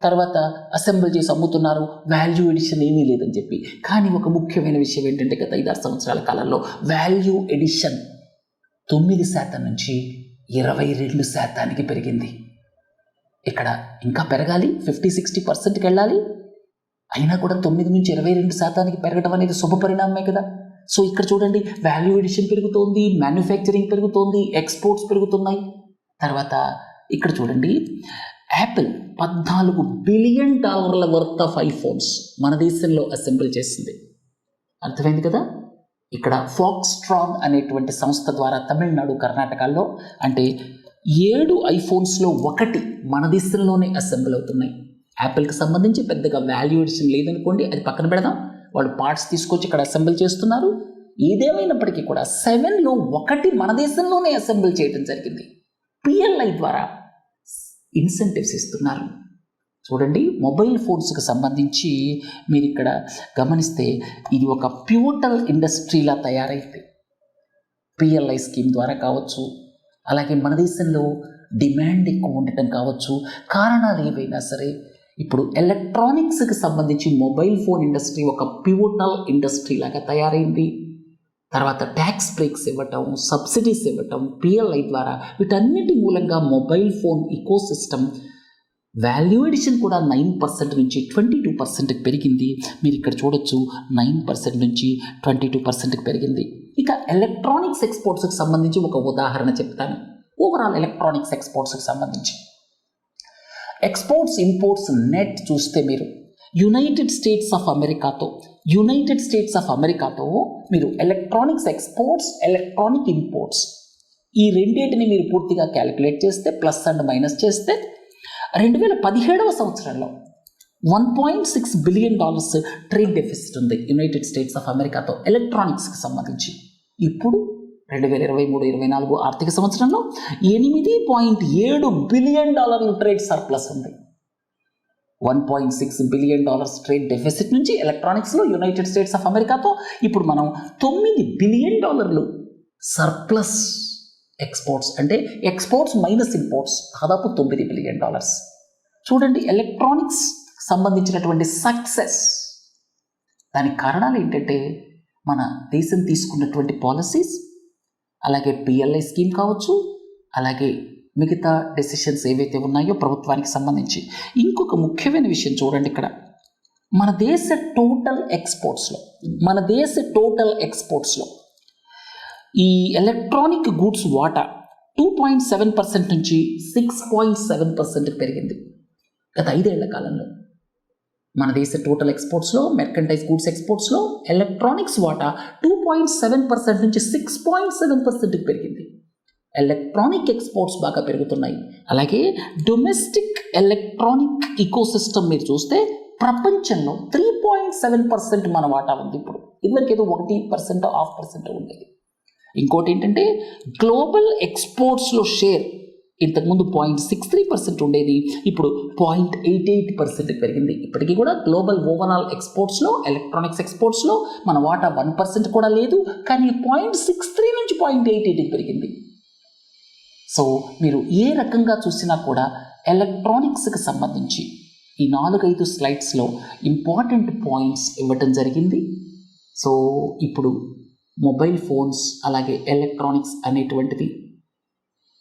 తర్వాత అసెంబుల్ చేసి అమ్ముతున్నారు, వాల్యూ ఎడిషన్ ఏమీ లేదని చెప్పి. కానీ ఒక ముఖ్యమైన విషయం ఏంటంటే గత 5-6 సంవత్సరాల కాలంలో వాల్యూ ఎడిషన్ 9% నుంచి 22% పెరిగింది. ఇక్కడ ఇంకా పెరగాలి, 50-60%కి వెళ్ళాలి. అయినా కూడా 9 నుంచి 22% పెరగడం అనేది శుభ పరిణామమే కదా. సో ఇక్కడ చూడండి, వాల్యూ ఎడిషన్ పెరుగుతోంది, మ్యానుఫ్యాక్చరింగ్ పెరుగుతోంది, ఎక్స్పోర్ట్స్ పెరుగుతున్నాయి. తర్వాత ఇక్కడ చూడండి, Apple $14 billion worth of iPhones మన దేశంలో అసెంబుల్ చేసింది. అర్థమైంది కదా. ఇక్కడ ఫాక్స్ట్రాన్ అనేటువంటి సంస్థ ద్వారా తమిళనాడు, కర్ణాటకలో అంటే 7 ఐఫోన్స్లో 1 మన దేశంలోనే అసెంబుల్ అవుతున్నాయి. యాపిల్కి సంబంధించి పెద్దగా వాల్యూ ఎడిషన్ లేదనుకోండి, అది పక్కన పెడదాం. వాళ్ళు పార్ట్స్ తీసుకొచ్చి ఇక్కడ అసెంబుల్ చేస్తున్నారు. ఏదేమైనప్పటికీ కూడా 7లో 1 మన దేశంలోనే అసెంబుల్ చేయడం జరిగింది. పిఎల్ఐ ద్వారా ఇన్సెంటివ్స్ ఇస్తున్నారు. చూడండి, మొబైల్ ఫోన్స్కి సంబంధించి మీరు ఇక్కడ గమనిస్తే ఇది ఒక ప్యూటల్ ఇండస్ట్రీలా తయారైంది. పిఎల్ఐ స్కీమ్ ద్వారా కావచ్చు, అలాగే మన దేశంలో డిమాండ్ ఎక్కువ ఉండటం కావచ్చు, కారణాలు ఏవైనా సరే ఇప్పుడు ఎలక్ట్రానిక్స్కి సంబంధించి మొబైల్ ఫోన్ ఇండస్ట్రీ ఒక పివోటల్ ఇండస్ట్రీ లాగా తయారైంది. తర్వాత ట్యాక్స్ బ్రేక్స్ ఇవ్వటం, సబ్సిడీస్ ఇవ్వటం పిఎల్ఐ ద్వారా, వీటన్నిటి మూలంగా mobile phone ecosystem value addition కూడా 9% నుంచి 22%కి పెరిగింది. మీరు ఇక్కడ చూడొచ్చు, 9% నుంచి 22%కి పెరిగింది. ఇక ఎలక్ట్రానిక్స్ ఎక్స్పోర్ట్స్కి సంబంధించి ఒక ఉదాహరణ చెప్తాను. ఓవరాల్ ఎలక్ట్రానిక్స్ ఎక్స్పోర్ట్స్కి సంబంధించి ఎక్స్పోర్ట్స్ ఇంపోర్ట్స్ నెట్ చూస్తే మీరు యునైటెడ్ స్టేట్స్ ఆఫ్ అమెరికాతో మీరు ఎలక్ట్రానిక్స్ ఎక్స్పోర్ట్స్, ఎలక్ట్రానిక్ ఇంపోర్ట్స్ ఈ రెండింటిని మీరు పూర్తిగా క్యాలిక్యులేట్ చేస్తే, ప్లస్ అండ్ మైనస్ చేస్తే 2017వ సంవత్సరంలో $1.6 బిలియన్ ట్రేడ్ డెఫిసిట్ ఉంది యునైటెడ్ స్టేట్స్ ఆఫ్ అమెరికాతో ఎలక్ట్రానిక్స్కి సంబంధించి. ఇప్పుడు 2023-24 ఆర్థిక సంవత్సరంలో $8.7 బిలియన్ ట్రేడ్ సర్ప్లస్ ఉంది. $1.6 బిలియన్ ట్రేడ్ డెఫిసిట్ నుంచి ఎలక్ట్రానిక్స్లో యునైటెడ్ స్టేట్స్ ఆఫ్ అమెరికాతో ఇప్పుడు మనం $9 బిలియన్ సర్ప్లస్ ఎక్స్పోర్ట్స్, అంటే ఎక్స్పోర్ట్స్ మైనస్ ఇంపోర్ట్స్ దాదాపు $9 బిలియన్. చూడండి, ఎలక్ట్రానిక్స్ సంబంధించినటువంటి సక్సెస్, దానికి కారణాలు ఏంటంటే మన దేశం తీసుకున్నటువంటి పాలసీస్, అలాగే పిఎల్ఐ స్కీమ్ కావచ్చు, అలాగే మిగతా డెసిషన్స్ ఏవైతే ఉన్నాయో ప్రభుత్వానికి సంబంధించి. ఇంకొక ముఖ్యమైన విషయం చూడండి, ఇక్కడ మన దేశ టోటల్ ఎక్స్పోర్ట్స్లో ఈ ఎలక్ట్రానిక్ గూడ్స్ వాటా 2.7% నుంచి 6.7% పెరిగింది గత 5 ఏళ్ల కాలంలో. మన దేశ టోటల్ ఎక్స్పోర్ట్స్లో, మెర్కంటైజ్ గూడ్స్ ఎక్స్పోర్ట్స్లో ఎలక్ట్రానిక్స్ వాటా 2.7% నుంచి 6.7% పెరిగింది. ఎలక్ట్రానిక్ ఎక్స్పోర్ట్స్ బాగా పెరుగుతున్నాయి. అలాగే డొమెస్టిక్ ఎలక్ట్రానిక్ ఇకోసిస్టమ్ మీరు చూస్తే ప్రపంచంలో 3.7% మన వాటా ఉంది. ఇప్పుడు ఇదివరకు ఏదో 1%, 0.5% ఉండేది. ఇంకోటి ఏంటంటే గ్లోబల్ ఎక్స్పోర్ట్స్లో షేర్ ఇంతకుముందు 0.63% ఉండేది, ఇప్పుడు 0.88% పెరిగింది. ఇప్పటికీ కూడా గ్లోబల్ ఓవరాల్ ఎక్స్పోర్ట్స్లో, ఎలక్ట్రానిక్స్ ఎక్స్పోర్ట్స్లో మన వాటా 1% కూడా లేదు, కానీ 0.63 నుంచి 0.88కి పెరిగింది. సో మీరు ఏ రకంగా చూసినా కూడా ఎలక్ట్రానిక్స్కి సంబంధించి ఈ 4-5 స్లైడ్స్లో ఇంపార్టెంట్ పాయింట్స్ ఇవ్వటం జరిగింది. సో ఇప్పుడు మొబైల్ ఫోన్స్ అలాగే ఎలక్ట్రానిక్స్ అనేటువంటిది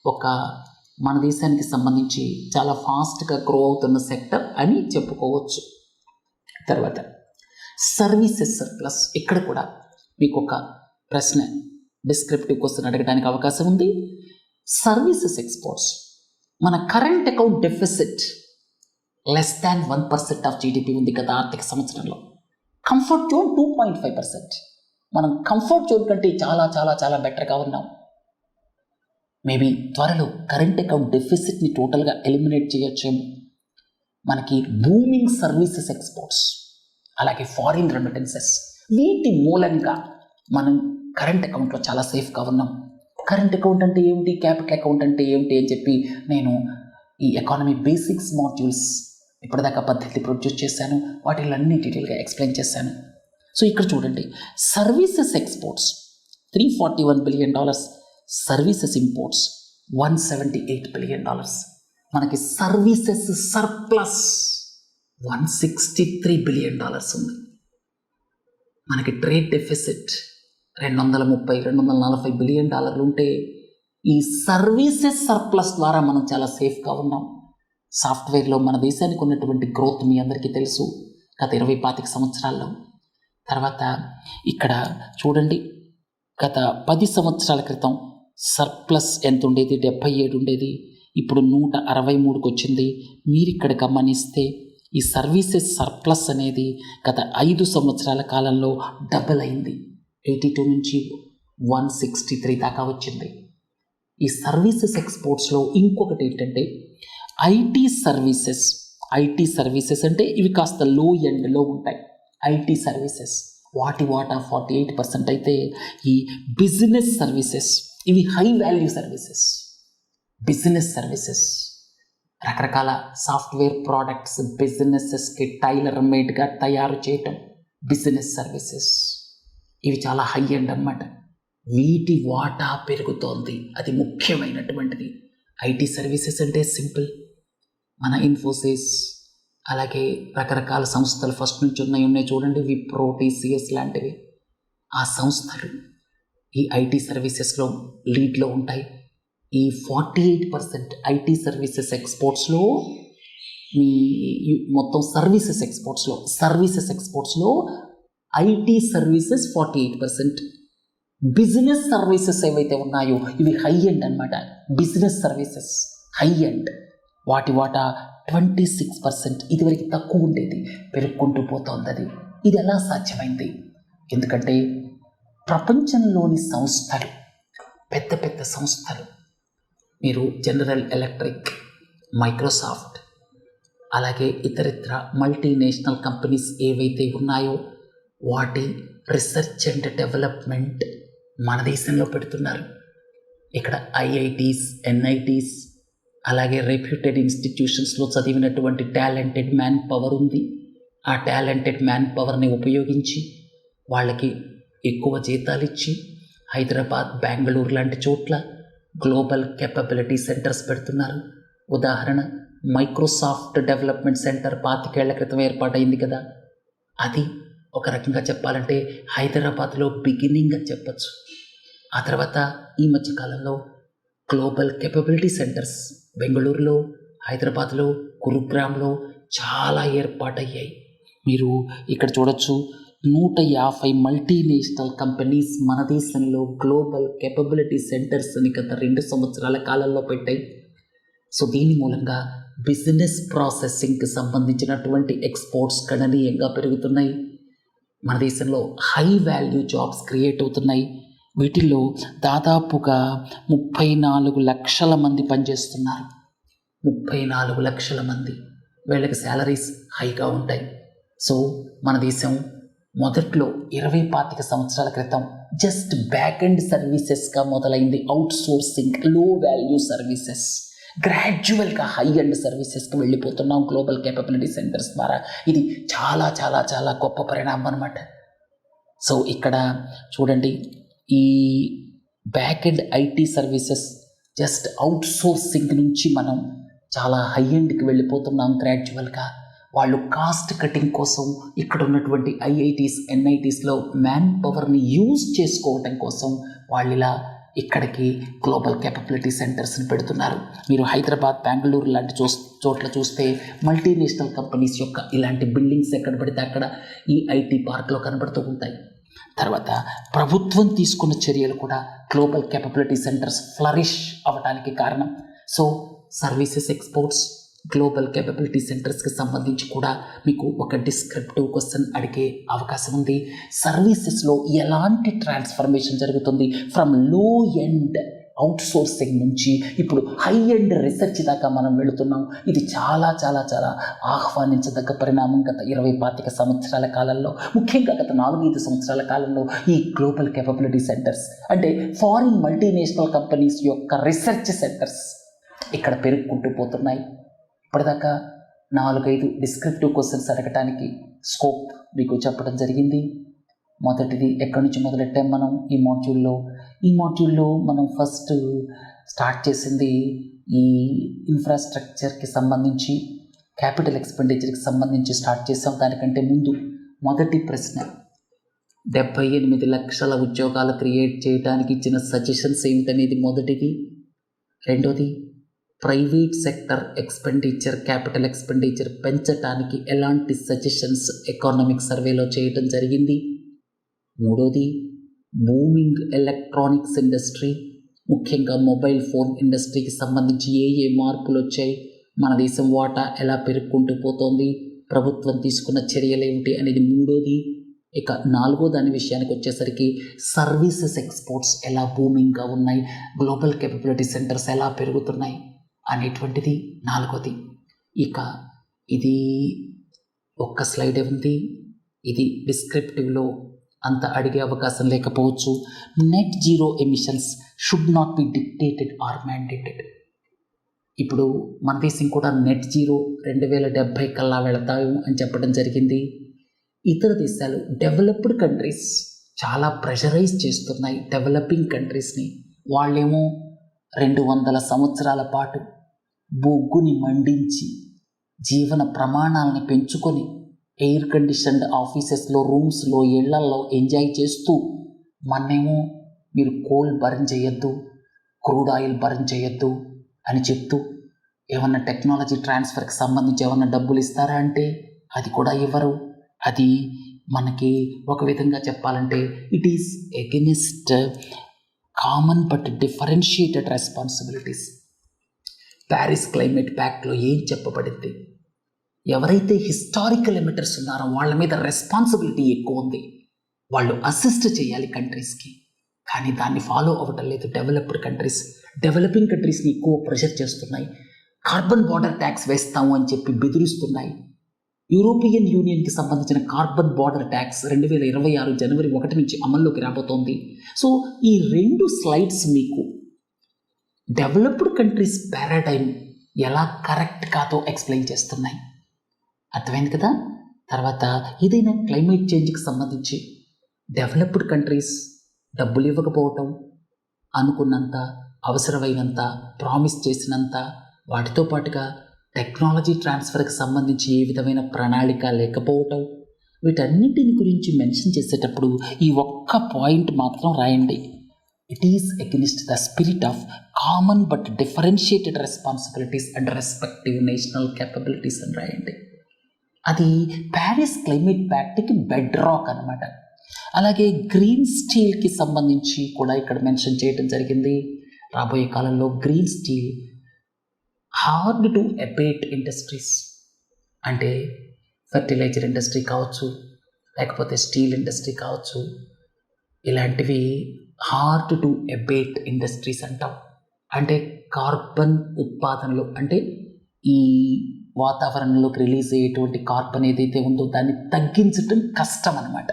ఒక మన దేశానికి సంబంధించి చాలా ఫాస్ట్గా గ్రో అవుతున్న సెక్టర్ అని చెప్పుకోవచ్చు. తర్వాత సర్వీసెస్ సర్ప్లస్, ఇక్కడ కూడా మీకు ఒక ప్రశ్న, డిస్క్రిప్టివ్ క్వశ్చన్ అడగడానికి అవకాశం ఉంది. సర్వీసెస్ ఎక్స్పోర్ట్స్, మన current account deficit less than 1% of GDP ఉంది గత ఆర్థిక సంవత్సరంలో. Comfort zone 2.5%. మనం కంఫర్ట్ జోన్ కంటే చాలా చాలా చాలా బెటర్గా ఉన్నాం. మేబీ త్వరలో కరెంట్ అకౌంట్ డెఫిసిట్ని టోటల్గా ఎలిమినేట్ చేయొచ్చేమో. మనకి బూమింగ్ సర్వీసెస్ ఎక్స్పోర్ట్స్, అలాగే ఫారిన్ రెమిటెన్సెస్, వీటి మూలంగా మనం కరెంట్ అకౌంట్లో చాలా సేఫ్గా ఉన్నాం. కరెంట్ అకౌంట్ అంటే ఏమిటి, క్యాపిటల్ అకౌంట్ అంటే ఏమిటి అని చెప్పి నేను ఈ ఎకానమీ బేసిక్స్ మాడ్యూల్స్ ఇప్పటిదాకా పద్ధతి ప్రొడ్యూస్ చేశాను, వాటిలన్నీ డీటెయిల్గా ఎక్స్ప్లెయిన్ చేశాను. సో ఇక్కడ చూడండి, services exports $341 billion, services imports $178 billion. మనకి సర్వీసెస్ సర్ప్లస్ $163 బిలియన్ ఉంది. మనకి ట్రేడ్ డెఫిసిట్ $240 బిలియన్ ఉంటే ఈ సర్వీసెస్ సర్ప్లస్ ద్వారా మనం చాలా సేఫ్గా ఉన్నాం. సాఫ్ట్వేర్లో మన దేశానికి ఉన్నటువంటి గ్రోత్ మీ అందరికీ తెలుసు గత 20-25 సంవత్సరాల్లో. తర్వాత ఇక్కడ చూడండి, గత 10 సంవత్సరాల క్రితం సర్ప్లస్ ఎంత ఉండేది? 77 ఉండేది, ఇప్పుడు 163కి వచ్చింది. మీరు ఇక్కడ గమనిస్తే ఈ సర్వీసెస్ సర్ప్లస్ అనేది గత 5 సంవత్సరాల కాలంలో డబుల్ అయింది. 82 నుంచి 163 దాకా వచ్చింది. ఈ సర్వీసెస్ ఎక్స్పోర్ట్స్లో ఇంకొకటి ఏంటంటే ఐటీ సర్వీసెస్ అంటే ఇవి కాస్త లో ఎండ్లో ఉంటాయి. ఐటీ సర్వీసెస్ వాటి వాటా 48% అయితే ఈ బిజినెస్ సర్వీసెస్ ఇవి high value services. Business services రకరకాల సాఫ్ట్వేర్ ప్రోడక్ట్స్ బిజినెసెస్కి టైలర్ మేడ్గా తయారు చేయటం బిజినెస్ సర్వీసెస్. ఇవి చాలా హై ఎండ్ అన్నమాట. వీటి వాటా పెరుగుతోంది, అది ముఖ్యమైనటువంటిది. ఐటీ సర్వీసెస్ అంటే సింపుల్, మన ఇన్ఫోసిస్ అలాగే రకరకాల సంస్థలు ఫస్ట్ నుంచి ఉన్నాయి చూడండి, విప్రో, టీసీఎస్ లాంటివి. ఆ సంస్థలు ఈ ఐటీ సర్వీసెస్లో లీడ్లో ఉంటాయి. ఈ 48% ఐటీ సర్వీసెస్ ఎక్స్పోర్ట్స్లో మీ మొత్తం సర్వీసెస్ ఎక్స్పోర్ట్స్లో ఐటీ సర్వీసెస్ 48%. బిజినెస్ సర్వీసెస్ ఏవైతే ఉన్నాయో ఇవి హై ఎండ్ అన్నమాట. బిజినెస్ సర్వీసెస్ హై ఎండ్, వాటి వాటా 26%. ఇదివరకు తక్కువ ఉండేది, పెరుగుకుంటూ పోతోంది. ఇది ఎలా సాధ్యమైంది? ఎందుకంటే ప్రపంచంలోని సంస్థలు, పెద్ద పెద్ద సంస్థలు, మీరు జనరల్ ఎలక్ట్రిక్, మైక్రోసాఫ్ట్ అలాగే ఇతరితర మల్టీనేషనల్ కంపెనీస్ ఏవైతే ఉన్నాయో వాటి రీసెర్చ్ అండ్ డెవలప్మెంట్ మన దేశంలో పెడుతున్నారు. ఇక్కడ ఐఐటీస్, ఎన్ఐటీస్ అలాగే రెప్యూటెడ్ ఇన్స్టిట్యూషన్స్లో చదివినటువంటి టాలెంటెడ్ మ్యాన్ పవర్ ఉంది. ఆ టాలెంటెడ్ మ్యాన్ పవర్ని ఉపయోగించి వాళ్ళకి ఎక్కువ జీతాలు ఇచ్చి హైదరాబాద్, బెంగళూరు లాంటి చోట్ల గ్లోబల్ కేపబిలిటీ సెంటర్స్ పెడుతున్నారు. ఉదాహరణ మైక్రోసాఫ్ట్ డెవలప్మెంట్ సెంటర్ 25 ఏళ్ల క్రితం ఏర్పాటైంది కదా, అది ఒక రకంగా చెప్పాలంటే హైదరాబాద్లో బిగినింగ్ అని చెప్పచ్చు. ఆ తర్వాత ఈ మధ్యకాలంలో గ్లోబల్ కేపబిలిటీ సెంటర్స్ బెంగళూరులో, హైదరాబాద్లో, గురుగ్రామ్లో చాలా ఏర్పాటయ్యాయి. మీరు ఇక్కడ చూడొచ్చు, 150 మల్టీనేషనల్ కంపెనీస్ మన దేశంలో గ్లోబల్ కేపబిలిటీ సెంటర్స్ అని గత 2 సంవత్సరాల కాలంలో పెట్టాయి. సో దీని మూలంగా బిజినెస్ ప్రాసెసింగ్కి సంబంధించినటువంటి ఎక్స్పోర్ట్స్ గణనీయంగా పెరుగుతున్నాయి. మన దేశంలో హై వాల్యూ జాబ్స్ క్రియేట్ అవుతున్నాయి. వీటిల్లో దాదాపుగా 34 లక్షల మంది పనిచేస్తున్నారు. 34 లక్షల మంది, వీళ్ళకి శాలరీస్ హైగా ఉంటాయి. సో మన దేశం మొదట్లో 20-25 సంవత్సరాల క్రితం జస్ట్ బ్యాక్ ఎండ్ సర్వీసెస్గా మొదలైంది. అవుట్ సోర్సింగ్, లో వాల్యూ సర్వీసెస్, గ్రాడ్యువల్గా హై ఎండ్ సర్వీసెస్కి వెళ్ళిపోతున్నాం గ్లోబల్ కేపబిలిటీ సెంటర్స్ ద్వారా. ఇది చాలా చాలా చాలా గొప్ప పరిణామం అన్నమాట. సో ఇక్కడ చూడండి, ఈ back end IT services just out sourcing నుంచి మనం చాలా హై ఎండ్కి వెళ్ళిపోతున్నాం గ్రాడ్యువల్గా. వాళ్ళు కాస్ట్ కటింగ్ కోసం ఇక్కడ ఉన్నటువంటి ఐఐటీస్, ఎన్ఐటీస్లో మ్యాన్ పవర్ని యూజ్ చేసుకోవటం కోసం వాళ్ళు ఇలా ఇక్కడికి గ్లోబల్ కేపబిలిటీ సెంటర్స్ని పెడుతున్నారు. మీరు హైదరాబాద్, బెంగళూరు లాంటి చోట్ల చూస్తే మల్టీనేషనల్ కంపెనీస్ యొక్క ఇలాంటి బిల్డింగ్స్ ఎక్కడ పడితే అక్కడ ఈ ఐటీ పార్క్లో కనబడుతూ ఉంటాయి. తర్వాత ప్రభుత్వం తీసుకున్న చర్యలు కూడా గ్లోబల్ కేపబిలిటీ సెంటర్స్ ఫ్లరిష్ అవ్వడానికి కారణం. So services exports, global capability సెంటర్స్కి సంబంధించి కూడా మీకు ఒక డిస్క్రిప్టివ్ క్వశ్చన్ అడిగే అవకాశం ఉంది. సర్వీసెస్లో ఎలాంటి ట్రాన్స్ఫర్మేషన్ జరుగుతుంది? ఫ్రమ్ లో ఎండ్ అవుట్ సోర్సింగ్ నుంచి ఇప్పుడు హై ఎండ్ రీసెర్చ్ దాకా మనం వెళుతున్నాం. ఇది చాలా చాలా చాలా ఆహ్వానించదగ్గ పరిణామం. గత 20-25 సంవత్సరాల కాలంలో, ముఖ్యంగా గత 4-5 సంవత్సరాల కాలంలో ఈ గ్లోబల్ కేపబిలిటీ సెంటర్స్ అంటే ఫారిన్ మల్టీనేషనల్ కంపెనీస్ యొక్క రీసెర్చ్ సెంటర్స్ ఇక్కడ పెరుగుకుంటూ పోతున్నాయి. ఇప్పటిదాకా 4-5 డిస్క్రిప్టివ్ క్వశ్చన్స్ అడగటానికి స్కోప్ మీకు చెప్పడం జరిగింది. మొదటిది ఎక్కడి నుంచి మొదలెట్టాం మనం ఈ మాడ్యూల్లో మనం ఫస్ట్ స్టార్ట్ చేసింది ఈ ఇన్ఫ్రాస్ట్రక్చర్కి సంబంధించి, క్యాపిటల్ ఎక్స్పెండిచర్కి సంబంధించి స్టార్ట్ చేసాం. దానికంటే ముందు మొదటి ప్రశ్న, 78 లక్షల ఉద్యోగాలు క్రియేట్ చేయడానికి ఇచ్చిన సజెషన్స్ ఏమిటనేది మొదటిది. రెండోది, private sector expenditure, capital expenditure పెంచడానికి ఎలాంటి సజెషన్స్ ఎకనామిక్ సర్వేలో చేయడం జరిగింది. మూడోది, బూమింగ్ ఎలక్ట్రానిక్స్ ఇండస్ట్రీ, ముఖ్యంగా మొబైల్ ఫోన్ ఇండస్ట్రీకి సంబంధించి ఏ మార్పులు వచ్చాయి, మన దేశం వాటా ఎలా పెరుగుకుంటూ పోతోంది, ప్రభుత్వం తీసుకున్న చర్యలు ఏమిటి అనేది మూడోది. ఇక నాలుగో దాని విషయానికి వచ్చేసరికి సర్వీసెస్ ఎక్స్పోర్ట్స్ ఎలా బూమింగ్గా ఉన్నాయి, గ్లోబల్ కేపబిలిటీ సెంటర్స్ ఎలా పెరుగుతున్నాయి అనేటువంటిది నాలుగోది. ఇక ఇది ఒక్క స్లైడే ఉంది, ఇది డిస్క్రిప్టివ్లో అంత అడిగే అవకాశం లేకపోవచ్చు. Net zero emissions should not be dictated or mandated. ఇప్పుడు మన దేశం కూడా నెట్ జీరో 2070 కల్లా వెళతాము అని చెప్పడం జరిగింది. ఇతర దేశాలు, డెవలప్డ్ కంట్రీస్ చాలా ప్రెషరైజ్ చేస్తున్నాయి డెవలపింగ్ కంట్రీస్ని. వాళ్ళేమో 200 సంవత్సరాల పాటు బొగ్గుని మండించి జీవన ప్రమాణాలని పెంచుకొని ఎయిర్ కండిషన్డ్ ఆఫీసెస్లో, రూమ్స్లో, ఇళ్లల్లో ఎంజాయ్ చేస్తూ, మన్నేమో మీరు కోల్ బర్న్ చేయొద్దు, క్రూడ్ ఆయిల్ బర్న్ చేయొద్దు అని చెప్తూ ఏమన్నా టెక్నాలజీ ట్రాన్స్ఫర్కి సంబంధించి ఏమన్నా డబ్బులు ఇస్తారా అంటే అది కూడా ఇవ్వరు. అది మనకి ఒక విధంగా చెప్పాలంటే it is against common but differentiated responsibilities. Paris climate ప్యాక్ట్లో ఏం చెప్పబడింది, ఎవరైతే హిస్టారికల్ ఎమిటర్స్ ఉన్నారో వాళ్ళ మీద రెస్పాన్సిబిలిటీ ఎక్కువ ఉంది, వాళ్ళు అసిస్ట్ చేయాలి కంట్రీస్కి. కానీ దాన్ని ఫాలో అవ్వటం లేదు డెవలప్డ్ కంట్రీస్. డెవలపింగ్ కంట్రీస్ని ఎక్కువ ప్రెషర్ చేస్తున్నాయి. కార్బన్ బార్డర్ ట్యాక్స్ వేస్తాము అని చెప్పి బెదిరిస్తున్నాయి. యూరోపియన్ యూనియన్కి సంబంధించిన కార్బన్ బార్డర్ ట్యాక్స్ 2026 జనవరి 1 నుంచి అమల్లోకి రాబోతోంది. సో ఈ 2 స్లైడ్స్ మీకు డెవలప్డ్ కంట్రీస్ పారాడైమ్ ఎలా కరెక్ట్ కాదో ఎక్స్ప్లెయిన్ చేస్తున్నాయి. అర్థమైంది కదా. తర్వాత ఏదైనా క్లైమేట్ చేంజ్కి సంబంధించి డెవలప్డ్ కంట్రీస్ డబ్బులు ఇవ్వకపోవటం, అనుకున్నంత, అవసరమైనంత, ప్రామిస్ చేసినంత, వాటితో పాటుగా టెక్నాలజీ ట్రాన్స్ఫర్కి సంబంధించి ఏ విధమైన ప్రణాళిక లేకపోవటం, వీటన్నిటిని గురించి మెన్షన్ చేసేటప్పుడు ఈ ఒక్క పాయింట్ మాత్రం రాయండి. It is against the spirit of common but differentiated responsibilities and respective national capabilities అని రాయండి. అది ప్యారిస్ క్లైమేట్ ప్యాక్ట్కి బెడ్ రాక్ అనమాట. అలాగే గ్రీన్ స్టీల్కి సంబంధించి కూడా ఇక్కడ మెన్షన్ చేయడం జరిగింది. రాబోయే కాలంలో green steel hard to abate industries, అంటే ఫర్టిలైజర్ ఇండస్ట్రీ కావచ్చు, లేకపోతే స్టీల్ ఇండస్ట్రీ కావచ్చు, ఇలాంటివి హార్డ్ టు అబేట్ ఇండస్ట్రీస్ అంటాం. అంటే కార్బన్ ఉత్పాదనలు, అంటే ఈ వాతావరణంలోకి రిలీజ్ అయ్యేటువంటి కార్బన్ ఏదైతే ఉందో దాన్ని తగ్గించటం కష్టం అన్నమాట.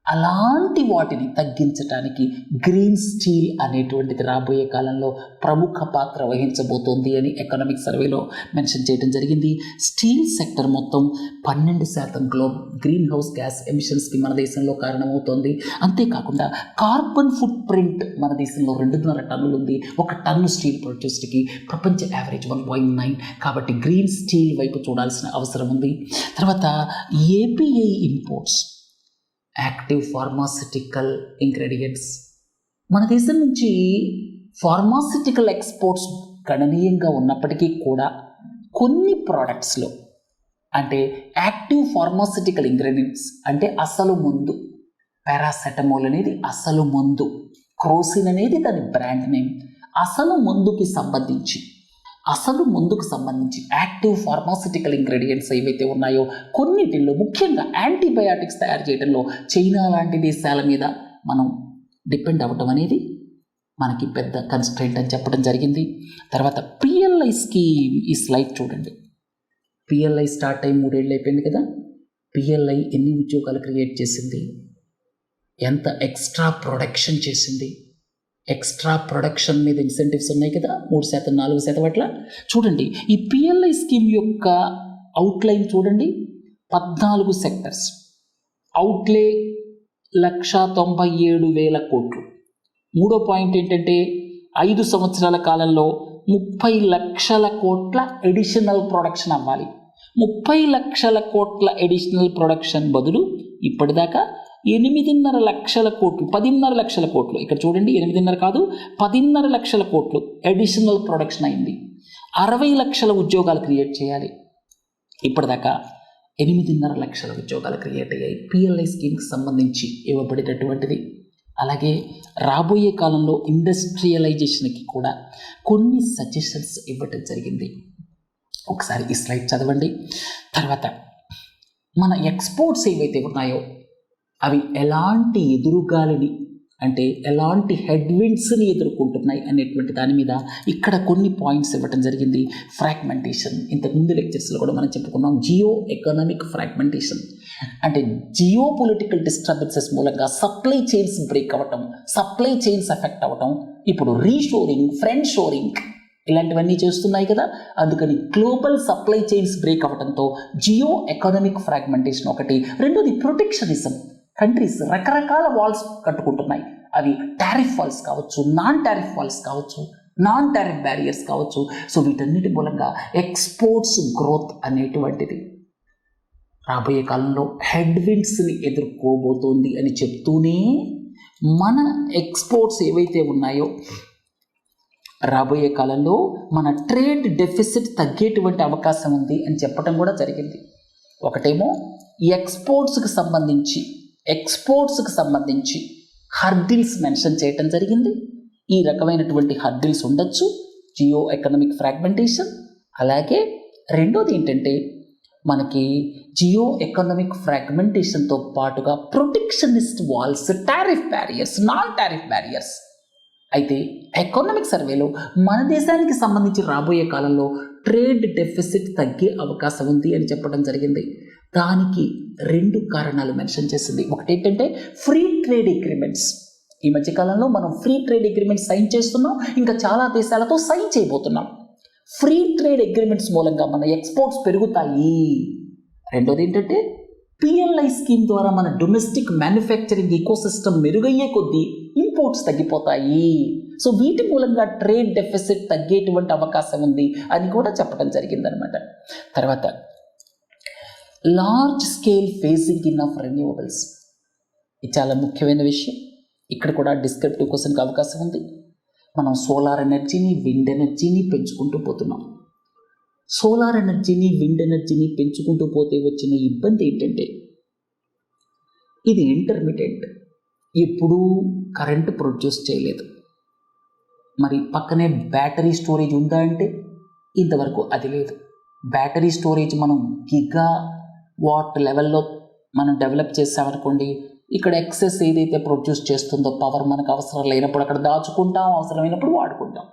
అలాంటి వాటిని తగ్గించడానికి గ్రీన్ స్టీల్ అనేటువంటిది రాబోయే కాలంలో ప్రముఖ పాత్ర వహించబోతోంది అని ఎకనామిక్ సర్వేలో మెన్షన్ చేయడం జరిగింది. స్టీల్ సెక్టర్ మొత్తం 12% గ్రీన్ హౌస్ గ్యాస్ ఎమిషన్స్కి మన దేశంలో కారణమవుతోంది. అంతేకాకుండా కార్బన్ ఫుట్ ప్రింట్ మన దేశంలో 2.5 టన్నులు ఉంది. 1 టన్ను స్టీల్ ప్రొడ్యూస్డ్కి ప్రపంచ యావరేజ్ 1.9. కాబట్టి గ్రీన్ స్టీల్ వైపు చూడాల్సిన అవసరం ఉంది. తర్వాత API imports, active pharmaceutical ingredients, మన దేశం నుంచి ఫార్మాసిటికల్ ఎక్స్పోర్ట్స్ గణనీయంగా ఉన్నప్పటికీ కూడా కొన్ని ప్రోడక్ట్స్లో, అంటే యాక్టివ్ ఫార్మాసిటికల్ ఇంగ్రీడియంట్స్ అంటే అసలు మందు, పారాసెటమాల్ అనేది అసలు మందు, క్రోసిన్ అనేది దాని బ్రాండ్ నేమ్. అసలు మందుకు సంబంధించి యాక్టివ్ ఫార్మాసిటికల్ ఇంగ్రీడియంట్స్ ఏవైతే ఉన్నాయో కొన్నిటిల్లో, ముఖ్యంగా యాంటీబయాటిక్స్ తయారు చేయడంలో చైనా లాంటి దేశాల మీద మనం డిపెండ్ అవ్వటం అనేది మనకి పెద్ద కన్స్ట్రెయింట్ అని చెప్పడం జరిగింది. తర్వాత పిఎల్ఐస్కి ఈ స్లైడ్ చూడండి. పిఎల్ఐ స్టార్ట్ అయ్యి 3 ఏళ్ళు అయిపోయింది కదా. పిఎల్ఐ ఎన్ని ఉద్యోగాలు క్రియేట్ చేసింది, ఎంత ఎక్స్ట్రా ప్రొడక్షన్ చేసింది, ఎక్స్ట్రా ప్రొడక్షన్ మీద ఇన్సెంటివ్స్ ఉన్నాయి కదా, 3%, 4% అట్లా. చూడండి, ఈ పిఎల్ఐ స్కీమ్ యొక్క అవుట్లైన్ చూడండి, 14 సెక్టర్స్, అవుట్లే 1,97,000 కోట్లు. మూడో పాయింట్ ఏంటంటే 5 సంవత్సరాల కాలంలో 30 లక్షల కోట్ల ఎడిషనల్ ప్రొడక్షన్ అవ్వాలి. 30 లక్షల కోట్ల ఎడిషనల్ ప్రొడక్షన్ బదులు ఇప్పటిదాకా 8.5 లక్షల కోట్లు, 10.5 లక్షల కోట్లు, ఇక్కడ చూడండి 8.5 కాదు 10.5 లక్షల కోట్లు ఎడిషనల్ ప్రొడక్షన్ అయింది. 60 లక్షల ఉద్యోగాలు క్రియేట్ చేయాలి. ఇప్పటిదాకా 8.5 లక్షల ఉద్యోగాలు క్రియేట్ అయ్యాయి పిఎల్ఐ స్కీమ్కి సంబంధించి ఇవ్వబడినటువంటిది. అలాగే రాబోయే కాలంలో ఇండస్ట్రియలైజేషన్కి కూడా కొన్ని సజెషన్స్ ఇవ్వటం జరిగింది. ఒకసారి ఈ స్లైడ్ చదవండి. తర్వాత మన ఎక్స్పోర్ట్స్ ఏవైతే ఉన్నాయో అవి ఎలాంటి ఎదురుగాలిని, అంటే ఎలాంటి హెడ్విండ్స్ని ఎదుర్కొంటున్నాయి అనేటువంటి దాని మీద ఇక్కడ కొన్ని పాయింట్స్ ఇవ్వటం జరిగింది. ఫ్రాగ్మెంటేషన్, ఇంతకుముందు లెక్చర్స్లో కూడా మనం చెప్పుకున్నాం. జియో ఎకనామిక్ ఫ్రాగ్మెంటేషన్ అంటే జియో పొలిటికల్ డిస్టర్బెన్సెస్ మూలంగా సప్లై చైన్స్ బ్రేక్ అవ్వటం, సప్లై చైన్స్ ఎఫెక్ట్ అవ్వటం, ఇప్పుడు రీషోరింగ్, ఫ్రెండ్ షోరింగ్ ఇలాంటివన్నీ చేస్తున్నాయి కదా. అందుకని గ్లోబల్ సప్లై చైన్స్ బ్రేక్ అవ్వడంతో జియో ఎకనామిక్ ఫ్రాగ్మెంటేషన్ ఒకటి. రెండోది ప్రొటెక్షనిజం. కంట్రీస్ రకరకాల వాల్స్ కట్టుకుంటున్నాయి. అవి టారిఫ్ వాల్స్ కావచ్చు, నాన్ టారిఫ్ వాల్స్ కావచ్చు, నాన్ టారిఫ్ బ్యారియర్స్ కావచ్చు. సో వీటన్నిటి మూలంగా ఎక్స్పోర్ట్స్ గ్రోత్ అనేటువంటిది రాబోయే కాలంలో హెడ్విండ్స్ని ఎదుర్కోబోతోంది అని చెప్తూనే మన ఎక్స్పోర్ట్స్ ఏవైతే ఉన్నాయో రాబోయే కాలంలో మన ట్రేడ్ డెఫిసిట్ తగ్గేటువంటి అవకాశం ఉంది అని చెప్పడం కూడా జరిగింది. ఒకటేమో ఎక్స్పోర్ట్స్కి సంబంధించి హర్డిల్స్ మెన్షన్ చేయటం జరిగింది. ఈ రకమైనటువంటి హర్డిల్స్ ఉండొచ్చు, జియో ఎకనామిక్ ఫ్రాగ్మెంటేషన్. అలాగే రెండోది ఏంటంటే మనకి జియో ఎకనామిక్ ఫ్రాగ్మెంటేషన్తో పాటుగా protectionist walls, tariff barriers, non tariff barriers. అయితే ఎకనామిక్ సర్వేలో మన దేశానికి సంబంధించి రాబోయే కాలంలో ట్రేడ్ డెఫిసిట్ తగ్గే అవకాశం ఉంది అని చెప్పడం జరిగింది. దానికి 2 కారణాలు మెన్షన్ చేసింది. ఒకటి ఏంటంటే ఫ్రీ ట్రేడ్ అగ్రిమెంట్స్. ఈ మధ్యకాలంలో మనం ఫ్రీ ట్రేడ్ అగ్రిమెంట్స్ సైన్ చేస్తున్నాం, ఇంకా చాలా దేశాలతో సైన్ చేయబోతున్నాం. ఫ్రీ ట్రేడ్ అగ్రిమెంట్స్ మూలంగా మన ఎక్స్పోర్ట్స్ పెరుగుతాయి. రెండోది ఏంటంటే పిఎల్ఐ స్కీమ్ ద్వారా మన డొమెస్టిక్ మ్యానుఫ్యాక్చరింగ్ ఈకోసిస్టమ్ మెరుగయ్యే కొద్దీ ఇంపోర్ట్స్ తగ్గిపోతాయి. సో వీటి మూలంగా ట్రేడ్ డెఫిసిట్ తగ్గేటువంటి అవకాశం ఉంది అని కూడా చెప్పడం జరిగిందనమాట. తర్వాత large scale phasing in of renewables. ఇది చాలా ముఖ్యమైన విషయం. ఇక్కడ కూడా డిస్క్రిప్టివ్ క్వశ్చన్కి అవకాశం ఉంది. మనం సోలార్ ఎనర్జీని, విండ్ ఎనర్జీని పెంచుకుంటూ పోతున్నాం. సోలార్ ఎనర్జీని, విండ్ ఎనర్జీని పెంచుకుంటూ పోతే వచ్చిన ఇబ్బంది ఏంటంటే ఇది ఇంటర్మిటెంట్, ఎప్పుడూ కరెంటు ప్రొడ్యూస్ చేయలేదు. మరి పక్కనే బ్యాటరీ స్టోరేజ్ ఉందా అంటే ఇంతవరకు అది లేదు. బ్యాటరీ స్టోరేజ్ మనం గిగా వాట్ లెవెల్లో మనం డెవలప్ చేసామనుకోండి, ఇక్కడ ఎక్సెస్ ఏదైతే ప్రొడ్యూస్ చేస్తుందో పవర్ మనకు అవసరం లేనప్పుడు అక్కడ దాచుకుంటాం, అవసరమైనప్పుడు వాడుకుంటాం.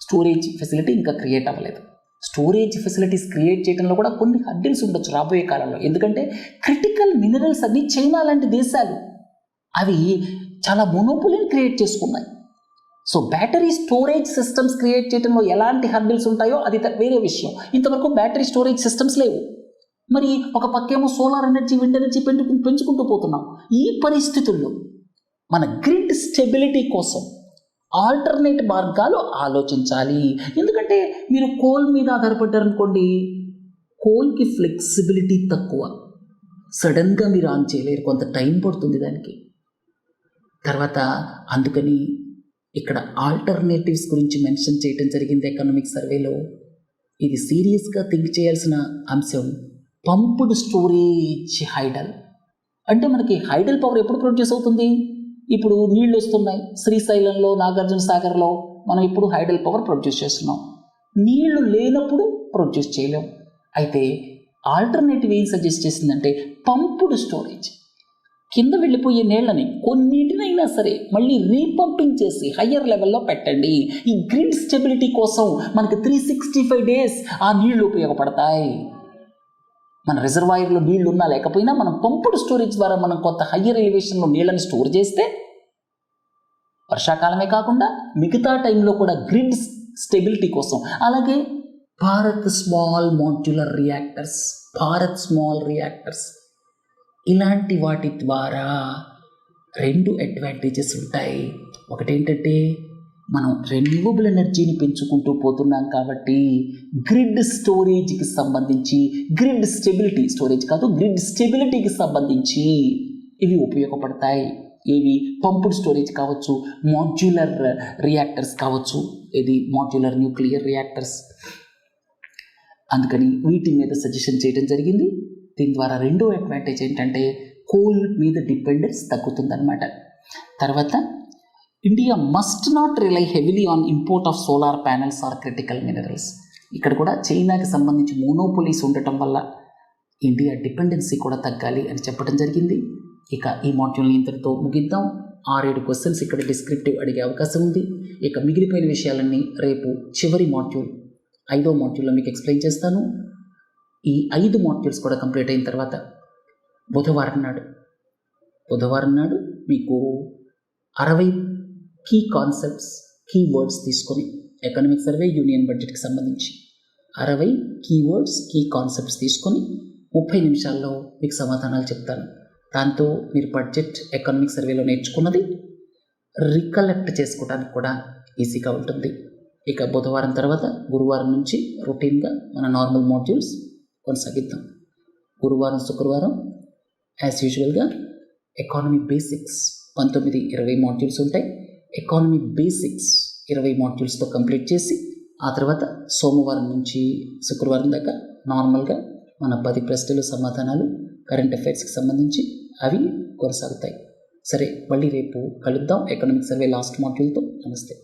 స్టోరేజ్ ఫెసిలిటీ ఇంకా క్రియేట్ అవ్వలేదు. స్టోరేజ్ ఫెసిలిటీస్ క్రియేట్ చేయడంలో కూడా కొన్ని హడ్డిల్స్ ఉండొచ్చు రాబోయే కాలంలో. ఎందుకంటే క్రిటికల్ మినరల్స్ అన్ని చైనా లాంటి దేశాలు అవి చాలా మొనోపోలీని క్రియేట్ చేసుకున్నాయి. So battery storage systems create చేయడంలో ఎలాంటి హర్డిల్స్ ఉంటాయో అది వేరే విషయం. ఇంతవరకు బ్యాటరీ స్టోరేజ్ సిస్టమ్స్ లేవు. మరి ఒక పక్కేమో సోలార్ ఎనర్జీ, విండ్ ఎనర్జీ పెంచుకుంటూ పోతున్నాం. ఈ పరిస్థితుల్లో మన గ్రిడ్ స్టెబిలిటీ కోసం ఆల్టర్నేట్ మార్గాలు ఆలోచించాలి. ఎందుకంటే మీరు కోల్ మీద ఆధారపడ్డారనుకోండి, కోల్కి ఫ్లెక్సిబిలిటీ తక్కువ, సడన్గా మీరు ఆన్ చేయలేరు, కొంత టైం పడుతుంది దానికి. తర్వాత అందుకని ఇక్కడ ఆల్టర్నేటివ్స్ గురించి మెన్షన్ చేయడం జరిగింది ఎకనామిక్ సర్వేలో. ఇది సీరియస్గా థింక్ చేయాల్సిన అంశం. పంప్డ్ స్టోరేజ్ హైడల్ అంటే మనకి హైడల్ పవర్ ఎప్పుడు ప్రొడ్యూస్ అవుతుంది? ఇప్పుడు నీళ్ళు వస్తున్నాయి శ్రీశైలంలో, నాగార్జున సాగర్లో, మనం ఇప్పుడు హైడల్ పవర్ ప్రొడ్యూస్ చేస్తున్నాం. నీళ్లు లేనప్పుడు ప్రొడ్యూస్ చేయలేం. అయితే ఆల్టర్నేటివ్ ఏం సజెస్ట్ చేసిందంటే పంప్డ్ స్టోరేజ్. కింద వెళ్ళిపోయే నీళ్ళని కొన్నిటినైనా సరే మళ్ళీ రీపంపింగ్ చేసి హయ్యర్ లెవెల్లో పెట్టండి. ఈ గ్రిడ్ స్టెబిలిటీ కోసం మనకి 365 days ఆ నీళ్లు ఉపయోగపడతాయి. మన రిజర్వాయర్లో నీళ్లు ఉన్నా లేకపోయినా మనం పంపుడు స్టోరేజ్ ద్వారా మనం కొంత హయ్యర్ ఎలివేషన్లో నీళ్ళని స్టోర్ చేస్తే వర్షాకాలమే కాకుండా మిగతా టైంలో కూడా గ్రిడ్ స్టెబిలిటీ కోసం, అలాగే Bharat small modular reactors, Bharat small reactors, ఇలాంటి వాటి ద్వారా 2 అడ్వాంటేజెస్ ఉంటాయి. ఒకటేంటంటే మనం రెన్యూవబుల్ ఎనర్జీని పెంచుకుంటూ పోతున్నాం కాబట్టి గ్రిడ్ స్టోరేజ్కి సంబంధించి, గ్రిడ్ స్టెబిలిటీ, స్టోరేజ్ కాదు గ్రిడ్ స్టెబిలిటీకి సంబంధించి ఇవి ఉపయోగపడతాయి. ఇవి పంపుడ్ స్టోరేజ్ కావచ్చు, మాడ్యులర్ రియాక్టర్స్ కావచ్చు, ఇది మాడ్యులర్ న్యూక్లియర్ రియాక్టర్స్. అందుకని వీటి మీద సజెషన్ చేయడం జరిగింది. దీని ద్వారా 2వ అడ్వాంటేజ్ ఏంటంటే కోల్ మీద డిపెండెన్స్ తగ్గుతుందన్నమాట. తర్వాత India must not rely heavily on import of solar panels or critical minerals. ఇక్కడ కూడా చైనాకి సంబంధించి మోనోపోలీస్ ఉండటం వల్ల ఇండియా డిపెండెన్సీ కూడా తగ్గాలి అని చెప్పడం జరిగింది. ఇక ఈ మాడ్యూల్ని ఇంతటితో ముగిద్దాం. 6-7 క్వశ్చన్స్ ఇక్కడ డిస్క్రిప్టివ్ అడిగే అవకాశం ఉంది. ఇక మిగిలిపోయిన విషయాలన్నీ రేపు చివరి మాడ్యూల్ 5వ మాడ్యూల్లో మీకు ఎక్స్ప్లెయిన్ చేస్తాను. ఈ 5 మాడ్యూల్స్ కూడా కంప్లీట్ అయిన తర్వాత బుధవారం నాడు మీకు 60 కీ కాన్సెప్ట్స్, కీ వర్డ్స్ తీసుకొని ఎకనామిక్ సర్వే, యూనియన్ బడ్జెట్కి సంబంధించి 60 కీవర్డ్స్, కీ కాన్సెప్ట్స్ తీసుకొని 30 నిమిషాల్లో మీకు సమాధానాలు చెప్తాను. దాంతో మీరు బడ్జెట్, ఎకనామిక్ సర్వేలో నేర్చుకున్నది రికలెక్ట్ చేసుకోవడానికి కూడా ఈజీగా ఉంటుంది. ఇక బుధవారం తర్వాత గురువారం నుంచి రొటీన్గా మన నార్మల్ మాడ్యూల్స్ కొనసాగిద్దాం. గురువారం, శుక్రవారం యాజ్ యూజువల్గా ఎకానమీ బేసిక్స్ 19-20 మాడ్యూల్స్ ఉంటాయి. ఎకానమీ బేసిక్స్ 20 మాడ్యూల్స్తో కంప్లీట్ చేసి ఆ తర్వాత సోమవారం నుంచి శుక్రవారం దాకా నార్మల్గా మన 10 ప్రశ్నలు, సమాధానాలు, కరెంట్ అఫైర్స్కి సంబంధించి అవి కొనసాగుతాయి. సరే, మళ్ళీ రేపు కలుద్దాం ఎకనామిక్ సర్వే లాస్ట్ మాడ్యూల్తో. నమస్తే.